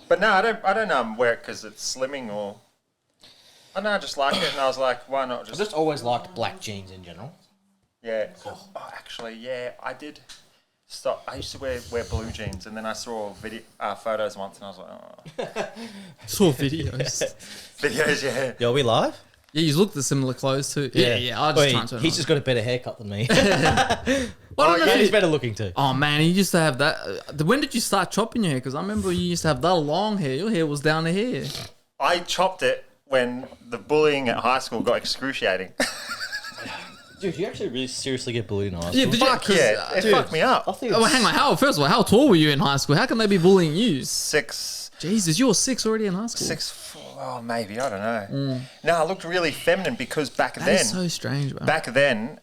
But no, I don't wear it because it's slimming or. I don't know, I just like it, and I was like, why not I've just? just always liked black jeans in general. Yeah. Oh, actually, yeah, I did. Stop. I used to wear blue jeans, and then I saw photos once, and I was like, oh. Saw videos. Videos, yeah. Yo, are we live? Yeah, you look the similar clothes too. Yeah. I just try and turn He's on. just got a better haircut than me. Well, I don't know And if he's you- better looking too. Oh man, you used to have that. When did you start chopping your hair? Because I remember you used to have that long hair. Your hair was down to here. I chopped it when the bullying at high school got excruciating. Dude, you actually really seriously get bullied in high school? Yeah, did you? Fuck yeah, it fucked me up. I think Oh, hang on. First of all, how tall were you in high school? How can they be bullying you? 6, Jesus, you were 6 already in high school. 6, oh maybe, I don't know. No, I looked really feminine because back That then, is so strange, man. back then,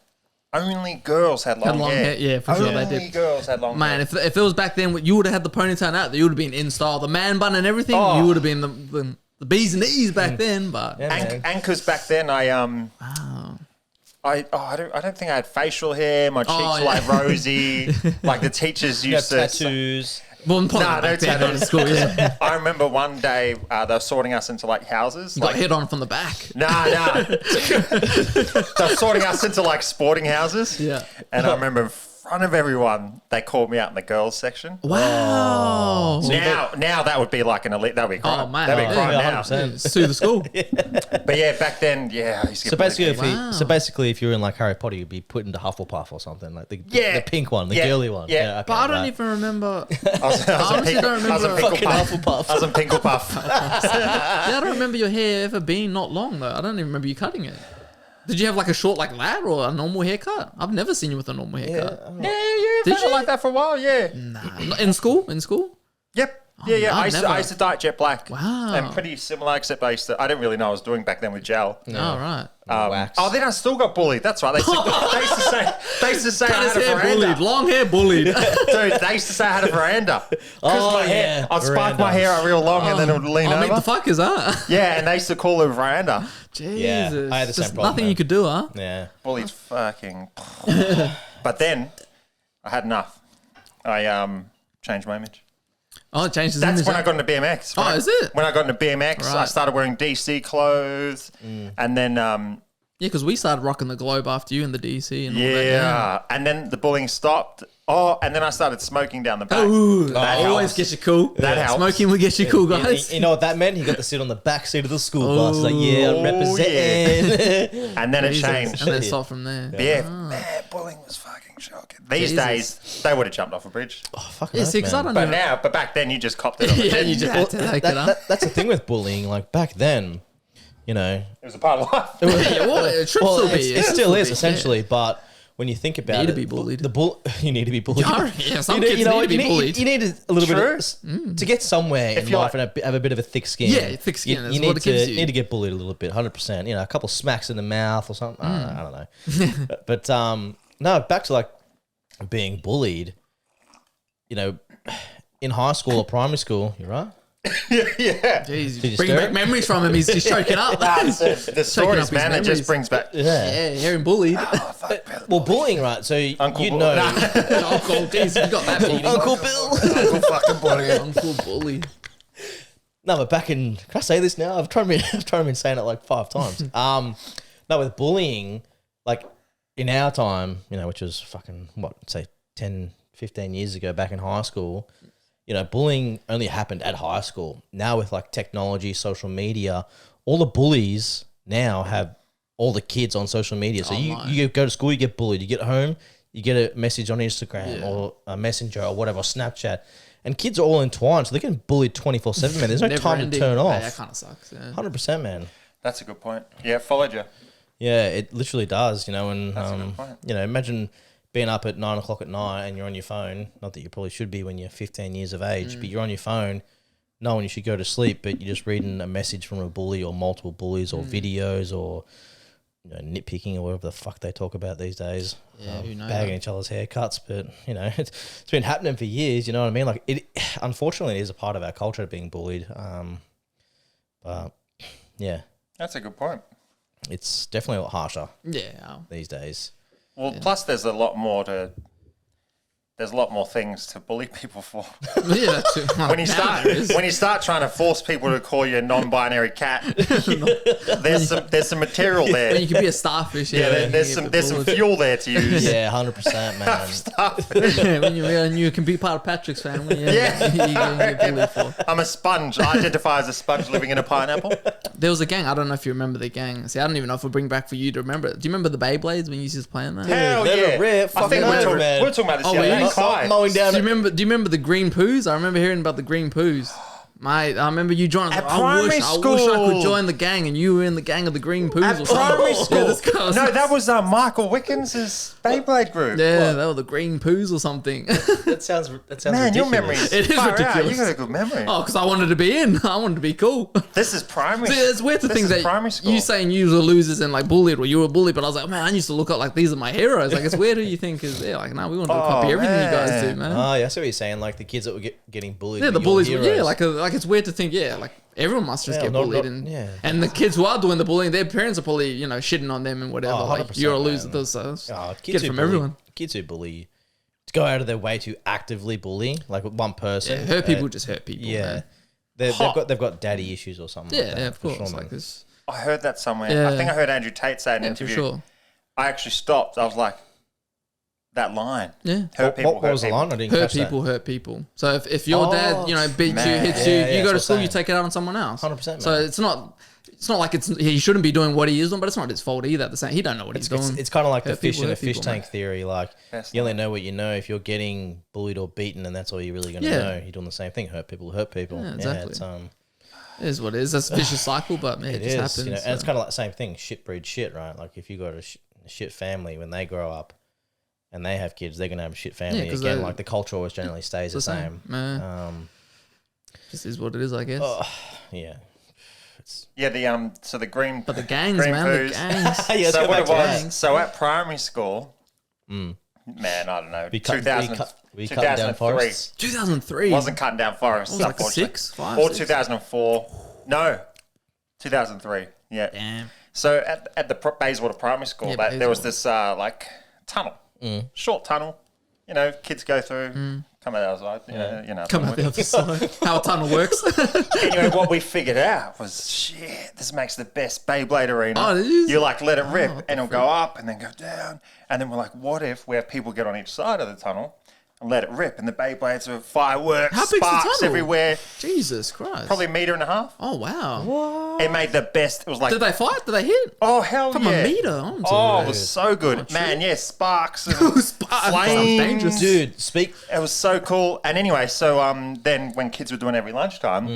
only girls had long, hair. Yeah, for sure they Only did. girls had long Man, hair. if it was back then, you would have had the ponytail out. You would have been in style, the man bun and everything. Oh. You would have been the B's and E's back then. But Yeah, man. And because back then I wow. I don't think I had facial hair. My cheeks Oh, were like rosy. Like the teachers You have used to. tattoos. Well, No, back no then, tattoos. at school, yeah. I remember one day they were sorting us into like houses. You got Like, hit on from the back. nah. They were sorting us into like sporting houses. Yeah. And I remember in front of everyone, they called me out in the girls section. Wow. Now that would be like an elite. That would be crime. Oh, man. That'd be Yeah, crime yeah, now. 100%. Sue the school. But yeah, back then, yeah, I used to get So basically, bullied. so basically, if you were in like Harry Potter, you'd be put into Hufflepuff or something like the pink one, the Yeah. girly one. Yeah. okay, But I don't right. even remember. I was honestly in don't Pinkle- I was in remember. Pinkle Fucking Puff. Hufflepuff. I was in Pinkle Puff. Yeah, I don't remember your hair ever being not long though. I don't even remember you cutting it. Did you have like a short like that or a normal haircut? I've never seen you with a normal haircut. Yeah, Did felt you? like that for a while, yeah. Nah, not in school. In school. Yep. Yeah. I've I never- used to dye it jet black. Wow. And pretty similar, except I didn't really know what I was doing back then with gel. Oh right. Wax. Oh, then I still got bullied. That's right. They used to say I Cut his had a hair veranda. bullied. Long hair bullied. Dude, they used to say I had a veranda. Oh, my hair, yeah, I'd spike my verandas. hair out real long and then it would lean I mean, over. the fuckers, huh? Yeah, and they used to call it a veranda. Jesus. I had the same Just problem, nothing man. you could do, huh? Yeah. Bullied fucking. But then I had enough. I changed my image. Oh, it changed his That's image. when I got into BMX. Oh, is it? When I got into BMX, I Right. started wearing DC clothes, and then Yeah, because we started rocking the globe after you in the DC and all that. yeah, and then the bullying stopped. Oh, and then I started smoking down the back. Ooh, That always helps. gets you cool. That helps. Smoking will get you cool, You, guys. you know what that meant? He got to sit on the back seat of the school bus. Like, yeah, I'm Oh, representing. And then it Jesus. changed. And then start from there. But yeah, man, bullying was fucking shocking. These Jesus. days, they would have jumped off a bridge. Oh, fuck Yeah, knows, see, because I man. don't know. But back then, you just copped it on the Yeah, chin. you just had to take it up. That's the thing with bullying. Like, back then, you know, It was a part of life. Yeah, well, it should well, still be. it still is be, essentially, but when you think about Need it, to be bullied. you need to be bullied. Yeah, some you kids know need what, to be you need, bullied. You need a little True. bit of, to get somewhere in you're life and have a bit of a thick skin. Yeah, thick skin, that's You what need it gives to you. need to get bullied a little bit, 100%. You know, a couple smacks in the mouth or something. I don't know. but no, back to like being bullied. You know, in high school or primary school, you're right. Yeah. Jeez, Did you bringing stir back it? memories from him. He's just choking up. The stories, his man, it memories. just brings back. Yeah, hearing bullied. Well, bullying, right? So Uncle you Bull- know, Uncle, jeez, you got that bullied. Uncle Bill. Uncle fucking bully. Uncle bullied. No, but back in, can I say this now? I've tried to saying it like 5 times. No, with bullying, like in our time, you know, which was fucking, say 10, 15 years ago back in high school, you know, bullying only happened at high school. Now with like technology, social media, all the bullies now have all the kids on social media. So you go to school, you get bullied. You get home, you get a message on Instagram or a messenger or whatever, Snapchat. And kids are all entwined, so they're getting bullied 24/7, man. There's no Never time ending. to turn Yeah, off. that kind of sucks. Yeah. 100%, man. That's a good point. Yeah, followed you. Yeah, it literally does, you know. And, That's a good point. you know, imagine being up at 9 o'clock at night and you're on your phone. Not that you probably should be when you're 15 years of age, but you're on your phone knowing you should go to sleep, but you're just reading a message from a bully or multiple bullies or videos or, you know, nitpicking or whatever the fuck they talk about these days. Yeah, who knows? Bagging each other's haircuts, but, you know, it's been happening for years, you know what I mean? Like, it, unfortunately, it is a part of our culture being bullied. But, yeah, That's a good point. it's definitely a lot harsher Yeah. these days. Well, plus there's a lot more to there's a lot more things to bully people for. Yeah, that's it. When you start trying to force people to call you a non-binary cat, there's some material there. When you can be a starfish, there's some fuel there to use. Yeah, 100%, man. when you can be part of Patrick's family. You get bullied for. I'm a sponge. I identify as a sponge living in a pineapple. There was a gang. I don't know if you remember the gang. See, I don't even know if we'll bring back for you to remember it. Do you remember the Beyblades when you used to play in that? Hell let yeah! it rip. I think Fucking man. we're talking about this. Oh, the other were day. you? Kai. Mowing down. Do you remember the green poos? I remember hearing about the green poos. Mate, I remember you joining. At I primary wish I school. could join the gang, and you were in the gang of the green poos. At or something. primary school. Yeah, this guy was- No, that was Michael Wickens' Beyblade group. Yeah, they were the green poos or something. That sounds Man, ridiculous. your memory is It is far out. ridiculous. You got a good memory. Oh, because I wanted to be in. I wanted to be cool. This is primary. See, it's weird to This think is that primary school. you saying you were losers and like bullied or you were bullied, but I was like, man, I used to look up like these are my heroes. Like it's weird who you think is there. Like, no, we want to copy everything you guys do, man. Oh, yeah, I see what you're saying. Like the kids that were getting bullied. Yeah, were the your bullies. heroes. Yeah, like it's weird to think. Yeah, like everyone must just Yeah, get not- bullied, not- yeah. and the kids who are doing the bullying, their parents are probably shitting on them and whatever. Oh, like 100%, you're a loser. man. Those Oh, get it from everyone. Kids who bully to go out of their way to actively bully, like one person. Yeah, hurt people just hurt people. Yeah, man. they've got daddy issues or something. Yeah, like that, yeah, of for course. sure, Like man. this. I heard that somewhere. Yeah. I think I heard Andrew Tate say in an Yeah, for interview. sure. I actually stopped. I was like, that line. Yeah. Hurt people. What hurt was the people. line? I didn't Hurt catch people, hurt people. So if your Oh, dad, beats you, man. hits Yeah, you, yeah, you go to that's school, what I'm you saying. take it out on someone else. 100%, So man. it's not like he shouldn't be doing what he is doing, but it's not his fault either. At the same, he don't know what he's doing. It's kind of like the Hurt fish people, in a hurt fish people, tank man. theory. Like That's you only know what you know. If you're getting bullied or beaten, and that's all you're really going to Yeah. know, you're doing the same thing. Hurt people. Yeah, exactly. it's, It is what it is. That's a vicious cycle, but man, it it just is. happens. You know, so. and it's kind of like the same thing. Shit breeds shit, right? Like if you got a shit family when they grow up. And they have kids, they're gonna have a shit family 'cause again. they- Like the culture always generally stays the same. Man. Just is what it is, I guess. Yeah. Yeah, so the green. But the gangs, green man, poos. the gangs. Yeah, let's So go what back it to was. gangs. So at primary school, Mm. man, I don't know. We cut 2003 down forests. 2003. wasn't cutting down forests. What was it, like unfortunately. 6, 5, Or 6? 2004. No, 2003. Yeah. Damn. So at the Bayswater Primary School, Yeah, there was Bayswater. this like tunnel, short tunnel. You know, kids go through, come out the other side. You know. Come out the other side. How a tunnel works. Anyway, what we figured out was, shit, this makes the best Beyblade arena. Oh, it is? You like let it rip, what and it'll go up and then go down. And then we're like, what if we have people get on each side of the tunnel and let it rip? And the Beyblades are fireworks, How big's the sparks tunnel? everywhere. Jesus Christ. Probably 1.5 meters. Oh, wow. It made the best. It was like, Did they fight? Did they hit? oh, hell From yeah. a meter. Oh, it was so good. Man, yeah, sparks and Sparks. flames. Dangerous. Dude, speak. It was so cool. And anyway, so then when kids were doing every lunchtime,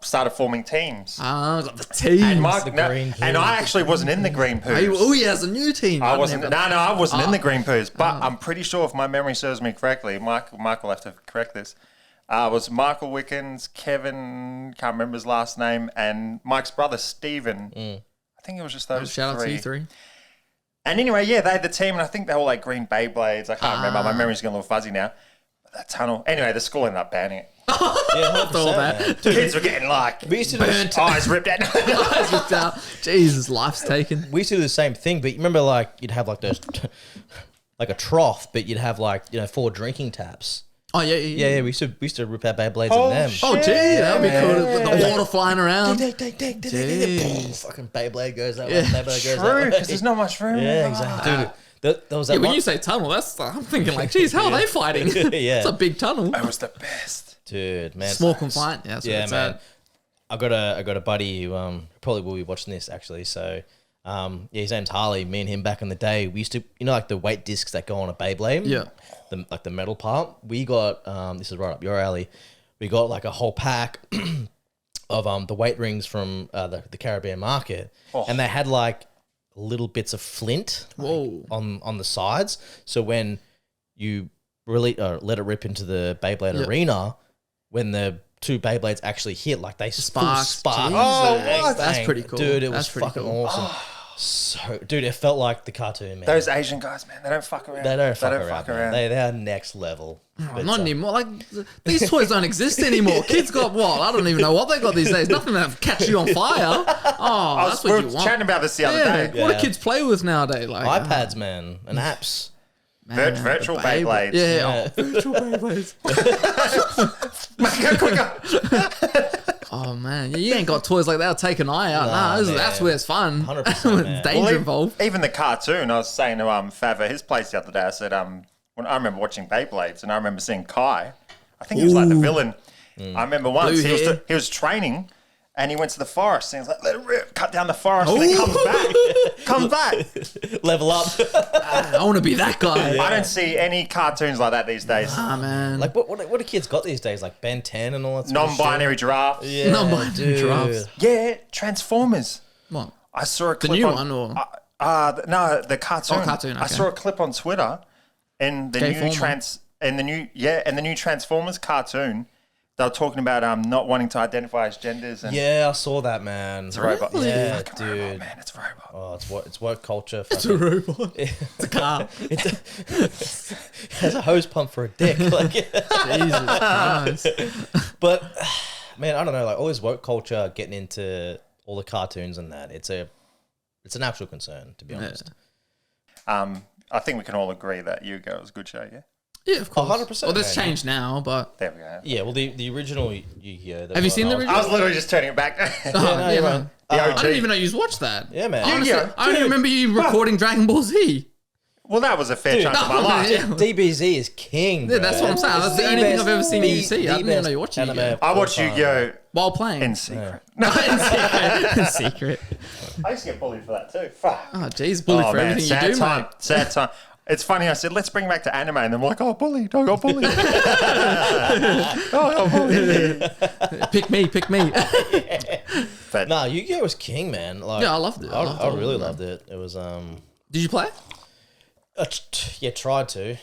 started forming teams. Got the team. And Mike, the green and I actually wasn't in the green poos. Oh, he has a new team. I I've wasn't. never- No, I wasn't in the green poos. But I'm pretty sure, if my memory serves me correctly, Michael will have to correct this. Was Michael Wickens, Kevin, can't remember his last name, and Mike's brother Stephen. I think it was just those Shout out to three. you three. And anyway, yeah, they had the team, and I think they were like green Beyblades. I can't remember. My memory's getting a little fuzzy now. But that tunnel. Anyway, the school ended up banning it. Yeah, 100%, all that. man. Kids were getting like We used to Burnt. eyes ripped out. Eyes ripped out. Jesus, life's taken. We used to do the same thing, but you remember, like you'd have like those, like a trough, but you'd have like 4 drinking taps. Oh, yeah. Yeah, we used to rip our Beyblades Oh, in them. shit. Oh, gee, that'd be man. cool. With the water flying around. Jeez. Fucking Beyblade goes that way. Yeah. Beyblade goes that True, way. because there's not much room. Yeah, exactly. Dude, there was that Yeah, when one. you say tunnel, I'm thinking like, geez, how are they fighting? Yeah. It's a big tunnel. It was the best. Dude, man. Small confined. Yeah, that's what Yeah, it's man. at. I got a buddy who probably will be watching this actually. So, yeah, his name's Harley. Me and him back in the day, we used to, like the weight discs that go on a Beyblade. Yeah. The metal part. We got this is right up your alley. We got like a whole pack of the weight rings from the Caribbean market, and they had like little bits of flint Whoa. on the sides. So when you really let it rip into the Beyblade arena, when the 2 Beyblades actually hit, like they Sparks. spark. Jesus. Oh, what? That's pretty cool. Dude, it That's was pretty fucking cool. awesome. So, dude, it felt like the cartoon, man. Those Asian guys, man, they don't fuck around. They don't fuck around. Man. They are next level. But, Not anymore. Like, these toys don't exist anymore. Kids got what? I don't even know what they got these days. Nothing that catch you on fire. Oh, that's we what were you want. chatting about this the other Yeah, day. what do Yeah. kids play with nowadays? Like iPads, man, and apps. Man, virtual the Beyblade. Beyblades. Yeah, oh, virtual Beyblades. Go quicker. Oh man, you ain't got toys like that. I'll take an eye out. Nah, That's where it's fun. 100%, man. Danger Well, involved. Even the cartoon, I was saying to Fav at his place the other day, I said, when I remember watching Beyblades and I remember seeing Kai, I think he was like the villain. I remember once Blue he was training and he went to the forest and he was like, let it rip, cut down the forest and then comes back. Level up. I want to be that guy. I don't see any cartoons like that these days. Ah man, Like, what do kids got these days? Like Ben 10 and all that sort of shit? Non-binary giraffes. Yeah, Non-binary dude. giraffes. Yeah, Transformers. what? I saw a clip new on, one or? no, the cartoon. Oh, cartoon, I okay. saw a clip on Twitter in the new Transformers cartoon. They were talking about not wanting to identify as genders and Yeah, I saw that, man. it's a robot. Yeah, Fucking robot, dude. man, it's a robot. Oh, it's woke culture. It's a robot. It's a car. It has a hose pump for a dick. Like, Jesus Christ. but man, I don't know. Like all this woke culture, getting into all the cartoons and that. It's an actual concern, to be honest. I think we can all agree that Yu-Gi-Oh is a good show. Yeah, Yeah, of course. 100%, Well, that's man. changed now, but there we go. Yeah, well, the original Yu-Gi-Oh. Have you seen the I was literally just turning it back. no, you're right. The I OG. didn't even know you watched that. Yeah, man. Honestly, Yu-Gi-Oh, I only remember you recording Dragon Ball Z. Well, that was a fair chunk of my life. Yeah. DBZ is king. Yeah, that's bro. what I'm saying. That's It's the only thing best- I've ever seen you see. I the didn't even know best you watched anime Yu-Gi-Oh. of I all watched time. Yu-Gi-Oh While playing. in secret. In secret. In secret. I used to get bullied for that too. Fuck. Oh, jeez, bully for everything sad you do, time. mate. Sad time. It's funny. I said, let's bring back to anime, and I'm like, oh, bullied. I got bullied. oh, I got bullied. Pick me. But Nah, Yu-Gi-Oh was king, man. Like, Yeah, I loved it. I really loved it. It was Did you play? yeah, tried to.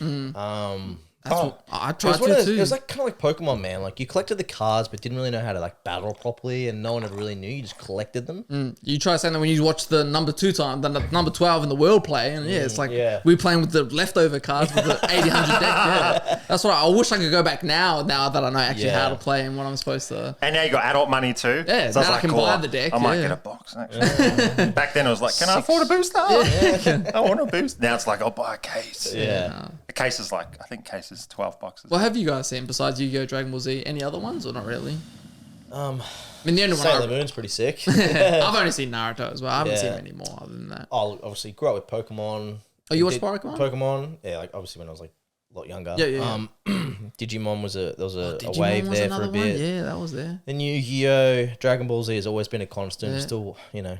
I It tried was, one of to those, too. it was like kind of like Pokemon, man. Like you collected the cards, but didn't really know how to like battle properly, and no one ever really knew. You just collected them. You try saying that when you watch the number 2 time, the number 12 in the world play, and yeah, it's like yeah. we're playing with the leftover cards with the 80-100 deck. Yeah, that's what I wish I could go back now that I know actually Yeah. how to play and what I'm supposed to. and now you got adult money too. Yeah, so now I can buy the deck, I might yeah. get a box. Actually. Back then it was like, can I afford a booster? I want a boost. Now it's like, I'll buy a case. Yeah. A case is like, I think case is 12 boxes. What have you guys seen besides Yu-Gi-Oh! Dragon Ball Z? Any other ones or not really? I mean, the only one Sailor Moon's pretty sick. I've only seen Naruto as well. I haven't Yeah. seen many more other than that. I'll obviously grew up with Pokemon. Oh, you watched Did- Pokemon? Pokemon, yeah, like obviously when I was like a lot younger. Yeah. Digimon was there was a Digimon wave was there for another a bit. one? Yeah, that was there. Then Yu-Gi-Oh, Dragon Ball Z has always been a constant. Yeah. Still, there'll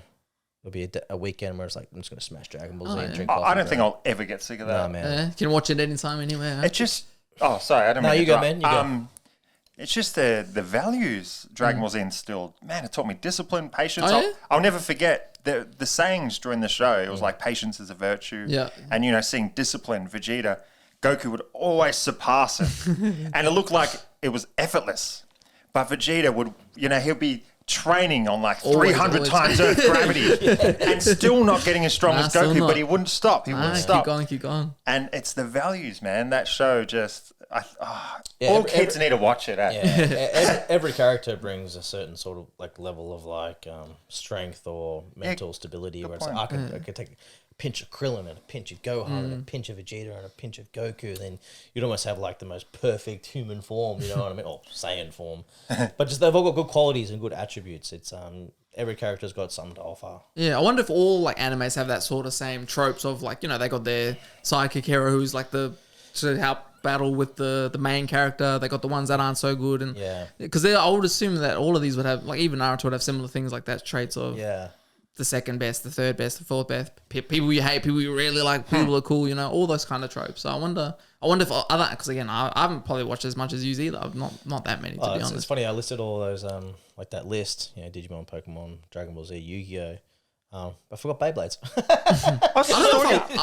be a weekend where it's like I'm just gonna smash Dragon Ball Z and yeah. drink I coffee. don't think I'll ever get sick of that. Nah, man. Yeah, you can watch it anytime, anywhere. Huh? It just, oh, sorry, I don't No, mean you to go, interrupt. man, you go. It's just the values Dragon Ball Z instilled. Man, it taught me discipline, patience. Oh, yeah? I'll never forget the sayings during the show. It was like patience is a virtue. Yeah. And, seeing discipline, Vegeta, Goku would always surpass it. And it looked like it was effortless. But Vegeta would, he'll be training on like 300 always. times Earth gravity and still not getting as strong Nah, as still Goku, not. but he wouldn't stop. He wouldn't Keep stop. going. And it's the values, man. That show just, Yeah, all every- kids need to watch it. Yeah, every character brings a certain sort of like level of like strength or mental stability. Where it's like, I could take a pinch of Krillin and a pinch of Gohan and a pinch of Vegeta and a pinch of Goku. Then you'd almost have like the most perfect human form. You know what I mean? Or Saiyan form. But just they've all got good qualities and good attributes. It's every character's got something to offer. Yeah, I wonder if all like animes have that sort of same tropes of like, they got their sidekick hero who's like the to help battle with the main character. They got the ones that aren't so good, and Yeah. because I would assume that all of these would have, like even Naruto would have similar things like that, traits of Yeah. the second best, the third best, the fourth best, people you hate, people you really like, people are cool, all those kind of tropes. So I wonder if other, because again, I haven't probably watched as much as you either. I've not that many to be It's honest. funny. I listed all those like that list. Digimon, Pokemon, Dragon Ball Z, Yu-Gi-Oh. I forgot Beyblades. I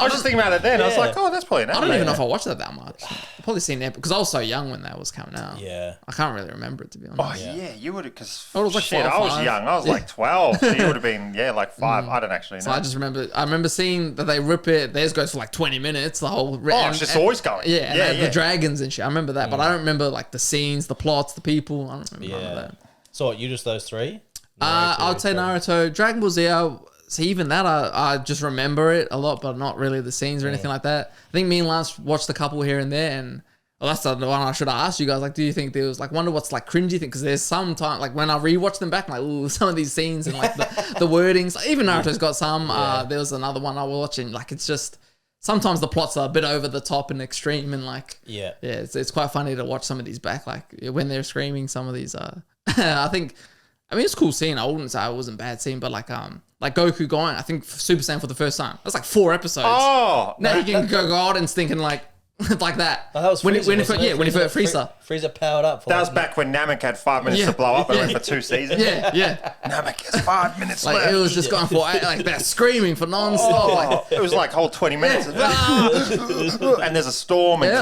was just thinking about it then. I was Yeah. like, oh, that's probably an I don't anime. even know if I watched that much. I've probably seen it because I was so young when that was coming out. Yeah. I can't really remember it to be honest. Oh, yeah, you would have, because I was like shit, 4 or I was 5. young. I was like 12. So you would have been, like 5. I don't actually know. So I remember seeing that they rip it. Theirs goes for like 20 minutes. The whole it's just always going. Yeah, and Yeah, the yeah. dragons and shit. I remember that, but I don't remember like the scenes, the plots, the people. I don't remember none of Yeah. that. So what, you just those three? I would say Naruto, Dragon Ball Z. see, even that, I just remember it a lot, but not really the scenes or anything like that. I think me and Lance watched a couple here and there, and that's the one I should have asked you guys. Like, do you think there was like, wonder what's like cringy thing? Because there's some time, like when I rewatch them back, I'm like, ooh, some of these scenes and like the wordings. Like, even Naruto's got some. There was another one I was watching. Like, it's just sometimes the plots are a bit over the top and extreme, and like, it's quite funny to watch some of these back, like when they're screaming. Some of these, I mean, it's a cool scene. I wouldn't say it wasn't a bad scene, but like Goku going, I think Super Saiyan for the first time. That's like 4 episodes. Oh, now you can go God and thinking like like that. Oh, that was Frieza, when he first Frieza. Frieza powered up. That was back when Namek had 5 minutes to blow up and went for 2 seasons. Yeah. Namek has 5 minutes Like left. it was just going for like they're screaming for non-stop. Like, It was like whole 20 minutes. And there's a storm. And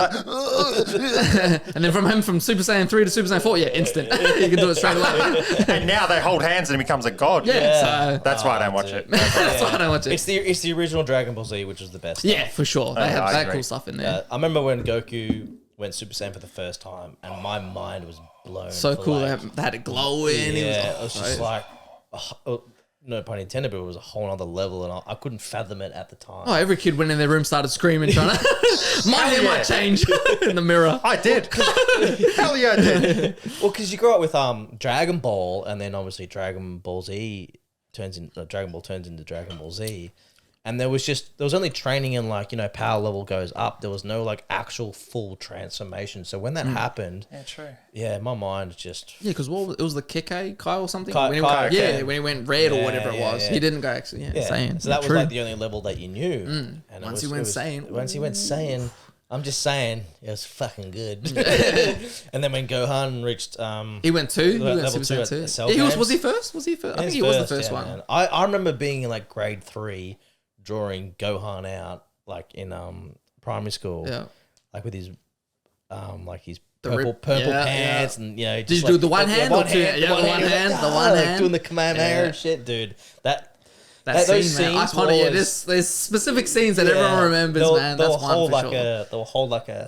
and then from Super Saiyan 3 to Super Saiyan 4, instant. You can do it straight away. and now they hold hands and he becomes a god. So That's why I don't watch it. that's why I don't watch it. It's the original Dragon Ball Z, which was the best. Yeah, for sure. They had I that agree. cool stuff in there. I remember when Goku went Super Saiyan for the first time, and my mind was blown. So for, cool. like, They had it glowing. it was just like, no pun intended, but it was a whole other level, and I couldn't fathom it at the time. Oh, every kid went in their room, started screaming, trying to. My hair might change in the mirror. I did. Hell yeah, I did. Well, because you grow up with Dragon Ball, and then obviously Dragon Ball turns into Dragon Ball Z, and there was only training and like power level goes up. There was no like actual full transformation. So when that happened, Yeah, true. yeah, my mind just Yeah, because it was the Kekkei Kai or something. Kai- when he Kai, went, okay. when he went red or Yeah, whatever it yeah, was, yeah. he didn't go actually. Saiyan. So that was True. like the only level that you knew. And Once he went Saiyan. Once he went Saiyan, I'm just saying it was fucking good. And then when Gohan reached He went 2. He went level Super 2 Saiyan at 2. the Cell Yeah, Games. was he first? I think he was the first one. Man. I remember being in like grade 3 drawing Gohan out like in primary school. Yeah. Like with his his The purple rip- pants and Did you do the one hand or two? Yeah, the one hand, the one like hand. doing the Kamehameha Yeah. and shit, dude. That those scene, man. scenes I funny. were Yeah, always- there's specific scenes that everyone remembers, man. That's one for sure. They'll hold like a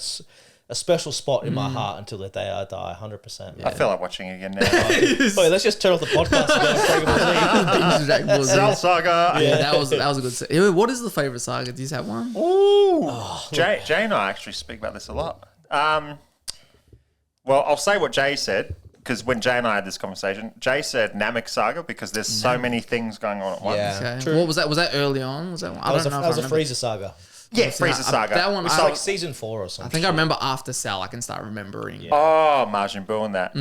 special spot in my heart until the day I die, 100%. I feel like watching it again now. Wait, let's just turn off the podcast and go Dragon Ball Z. Dragon Ball Z. Cell Saga. Yeah, that was a good scene. Yeah, what is the favorite saga? Do you have one? Ooh. Jay and I actually speak about this a lot. Well, I'll say what Jay said, because when Jay and I had this conversation, Jay said Namek Saga because there's so many things going on at once. Yeah. Okay. True. What was that? Was that early on? Was that one? I don't know. That was if a I remember. Frieza saga. Yeah, Frieza Saga. That one, We I saw- Like season 4 or something. I think I remember after Cell. I can start remembering. Oh, Majin Buu and that.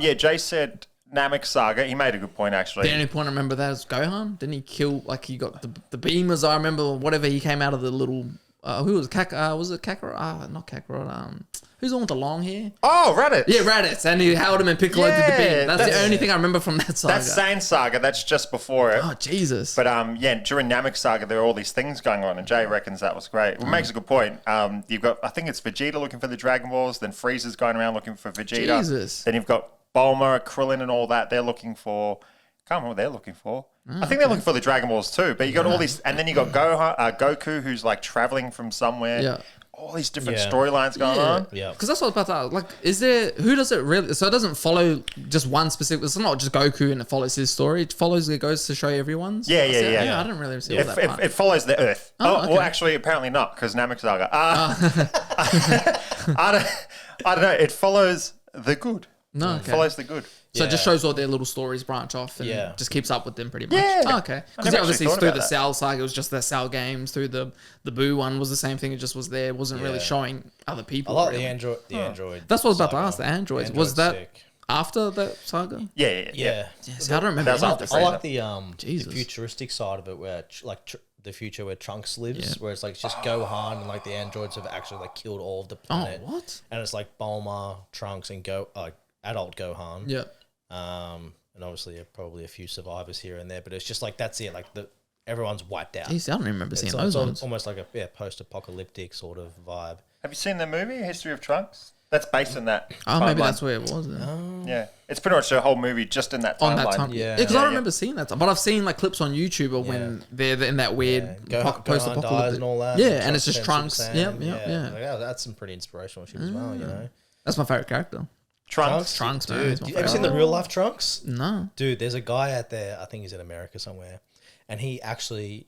Yeah, Jay said Namek Saga. He made a good point, actually. The only point I remember that is Gohan. Didn't he kill? Like he got the beamers. I remember whatever he came out of the little. Who was was it Kakarot? Not Kakarot. Who's the one with the long hair? Oh, Raditz. Yeah, Raditz, and he held him and Piccolo did the Yeah, beam. That's the that's- only thing I remember from that saga. That's Saiyan Saga. That's just before it. Oh Jesus! But during Namek Saga, there are all these things going on, and Jay reckons that was great. It makes a good point. You've got, I think it's Vegeta looking for the Dragon Balls, then Frieza's going around looking for Vegeta. Jesus. Then you've got Bulma, Krillin, and all that. They're looking for. Can't remember what they're looking for. I think they're looking for the Dragon Balls too. But you got all these, and then you got Goku, who's like traveling from somewhere. Yeah. All these different Yeah. storylines going on. Yeah. Because that's what I was about to ask. Like, is there who does it really? So it doesn't follow just one specific. It's not just Goku and it follows his story. It goes to show everyone's. Yeah. I didn't really see all that part. It follows the Earth. Oh, okay. Well, actually, apparently not, because Namek Saga. I don't know. It follows the good. No, It okay. follows the good. So it just Yeah. shows all their little stories branch off and Yeah. just keeps up with them pretty much. Yeah. Oh, okay. I Because never obviously actually thought through about the that. Cell saga, it was just the Cell games. Through the Boo one was the same thing. It just was there. It wasn't really Yeah. showing other I people. like really. the Android. That's what I was about to saga. ask. The androids. Android's Was that sick. after that saga? Yeah. Yeah. Yes. I don't remember. That was any of after this. I Frieza. like the Jesus. futuristic side of it, where the future where Trunks lives, Yeah. where it's like it's just Gohan and like the androids have actually like killed all of the Oh, planet. what? And it's like Bulma, Trunks, and adult Gohan. Yeah. And obviously probably a few survivors here and there, but it's just like that's it. Like everyone's wiped out. Jeez, I don't remember seeing It's, those it's ones. almost like a post-apocalyptic sort of vibe. Have you seen the movie History of Trunks? That's based on that. Oh, maybe timeline. that's where it was. Then. Yeah, it's pretty much a whole movie just in that timeline. On that time, Yeah. because Yeah, I yeah. remember seeing that. But I've seen like clips on YouTube of when they're in that weird Gohan post-apocalyptic dies and all that. Yeah, and it's just Trunks Trunks. turns Yep, Super yep, Saiyan. yeah. Like, oh, that's some pretty inspirational shit as well, you know. That's my favorite character. Trunks. Trunks, man. Dude, He's my have you seen favorite. the real life Trunks? No. Dude, there's a guy out there, I think he's in America somewhere, and he actually,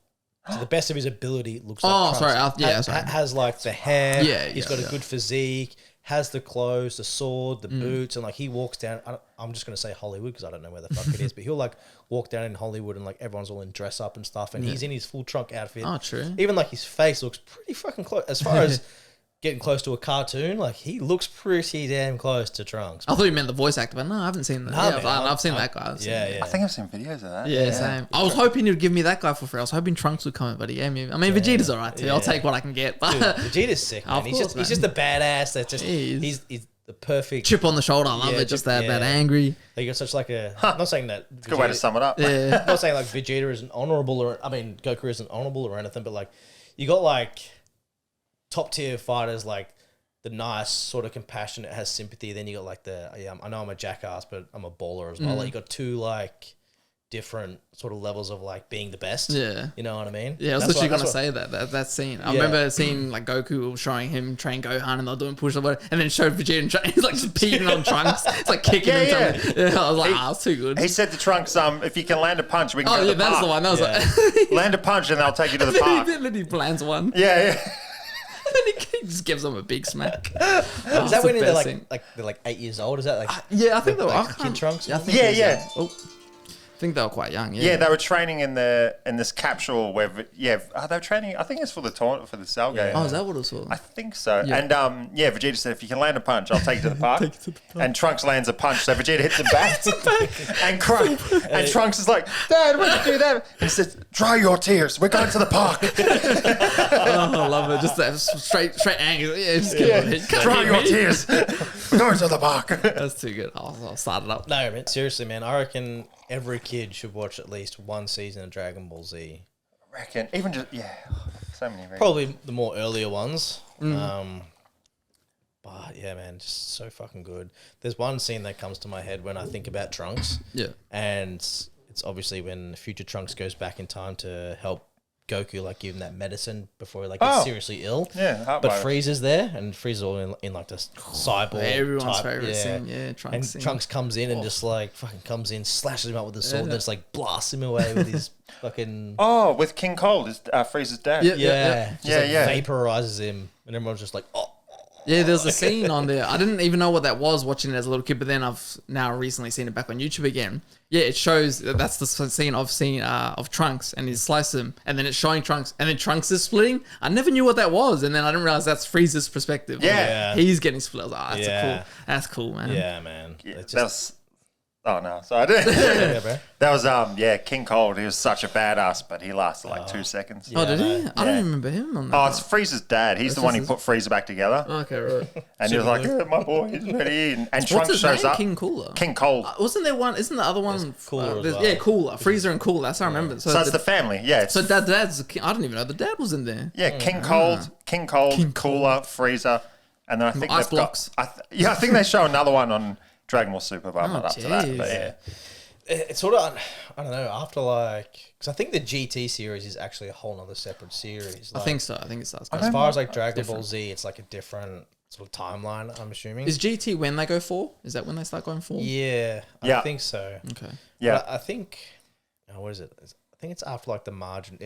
to the best of his ability, looks like Oh, Trunks. sorry. Sorry. Has like the hair. Yeah, He's got a good physique. Has the clothes, the sword, the boots, and like he walks down. I'm just gonna say Hollywood because I don't know where the fuck it is, but he'll like walk down in Hollywood and like everyone's all in dress up and stuff, and he's in his full trunk outfit. Oh, true. Even like his face looks pretty fucking close. As far as getting close to a cartoon, like he looks pretty damn close to Trunks. I thought you meant the voice actor, but no, I haven't seen that. No, Yeah, man, I've seen that guy. Yeah. I think I've seen videos of that. Yeah, same. I was hoping you'd give me that guy for free. I was hoping Trunks would come in, but he gave me. I mean, Vegeta's alright too. I'll take what I can get. But Dude, Vegeta's sick, man. Of course, He's just a badass. That's just he's the perfect chip on the shoulder. I love it. Just that angry. Like, you got such like a. I'm not saying that. It's a good way to sum it up. Yeah. I'm not saying like Vegeta isn't honorable or Goku isn't honorable or anything, but like you got like top tier fighters like the nice sort of compassionate has sympathy. Then you got like I know I'm a jackass, but I'm a baller as well. Like you got two like different sort of levels of like being the best. Yeah. You know what I mean? Yeah, I was That's literally what- going to say that scene. I remember seeing like Goku showing him train Gohan and they're doing push up, and then showed Vegeta and he's like just peeing on Trunks. It's like kicking Yeah, him. Yeah, I was like, it's too good. He said to Trunks, if you can land a punch, we can Oh, go to yeah, the that's park. the one. That was Yeah. like, Land a punch and they'll take you to the park. then he plans one. Yeah. And then he just gives him a big smack. Is that when they're like 8 years old? Is that like Yeah, I think they were. like I kid can't- Trunks? Yeah, I think Yeah, it was, yeah. Oh, I think they were quite young. Yeah, they were training in this capsule where, they were training, I think it's for the tournament, for the Cell game. Oh, is that what it was for? I think so. Yeah. And Vegeta said, if you can land a punch, I'll take you to the park. And Trunks lands a punch, so Vegeta hits him back. and Trunks is like, Dad, why'd you do that? And he says, dry your tears, we're going to the park. Oh, I love it. Just that straight anger. Yeah, just give it. Dry your tears, we're going to the park. That's too good. I'll start it up. No, man, seriously, man. I reckon every kid should watch at least one season of Dragon Ball Z. I reckon, even just, so many reasons. Probably the more earlier ones. But yeah, man, just so fucking good. There's one scene that comes to my head when I think about Trunks. Yeah. And it's obviously when future Trunks goes back in time to help Goku, like give him that medicine before he like gets seriously ill. Yeah, heart but virus. Frieza's there, and Frieza's all in like this cyborg. Everyone's type, favorite scene. Yeah, Trunks And scene. Trunks comes in and just like fucking comes in, slashes him up with the sword, and just like blasts him away with his fucking Oh, with King Cold, is Frieza's dad. Yeah. just vaporizes him, and everyone's just like, oh. Yeah, there's a scene on there. I didn't even know what that was watching it as a little kid, but then I've now recently seen it back on YouTube again. Yeah, it shows that's the scene I've seen of Trunks, and he's sliced him, and then it's showing Trunks, and then Trunks is splitting. I never knew what that was, and then I didn't realize that's Frieza's perspective. Yeah. He's getting split. I was like, Yeah. that's cool, man. Yeah, man. It's That just, was. Oh no, so I did. yeah, bro. That was King Cold. He was such a badass, but he lasted like 2 seconds. Oh, did he? man. I don't even remember him on that. Oh, it's Frieza's dad. He's the one who put Frieza back together, Okay, right. and he was like, yeah, "My boy, he's ready." And What's Trunks his shows name? up. King Cooler. King Cold. Wasn't there one? Isn't the other one Cooler as there's- well. Yeah, Cooler. Freezer and Cooler. That's how I remember. So it's the family. Yeah. It's, So dad's. I didn't even know the dad was in there. yeah. King Cold, Cooler, Freezer, and then I think Ice they've blocks. got. I think they show another one on Dragon Ball Super, but I'm not up to that. jeez. But yeah. It's sort of, I don't know, after like, because I think the GT series is actually a whole nother separate series. I Like, think so. I think it starts. as far as like Dragon Ball Z, it's like a different sort of timeline, I'm assuming. Is GT when they go 4? Is that when they start going 4? Yeah, Yeah. I think so. Okay. Yeah. But I think, what is it? I think it's after like the Majin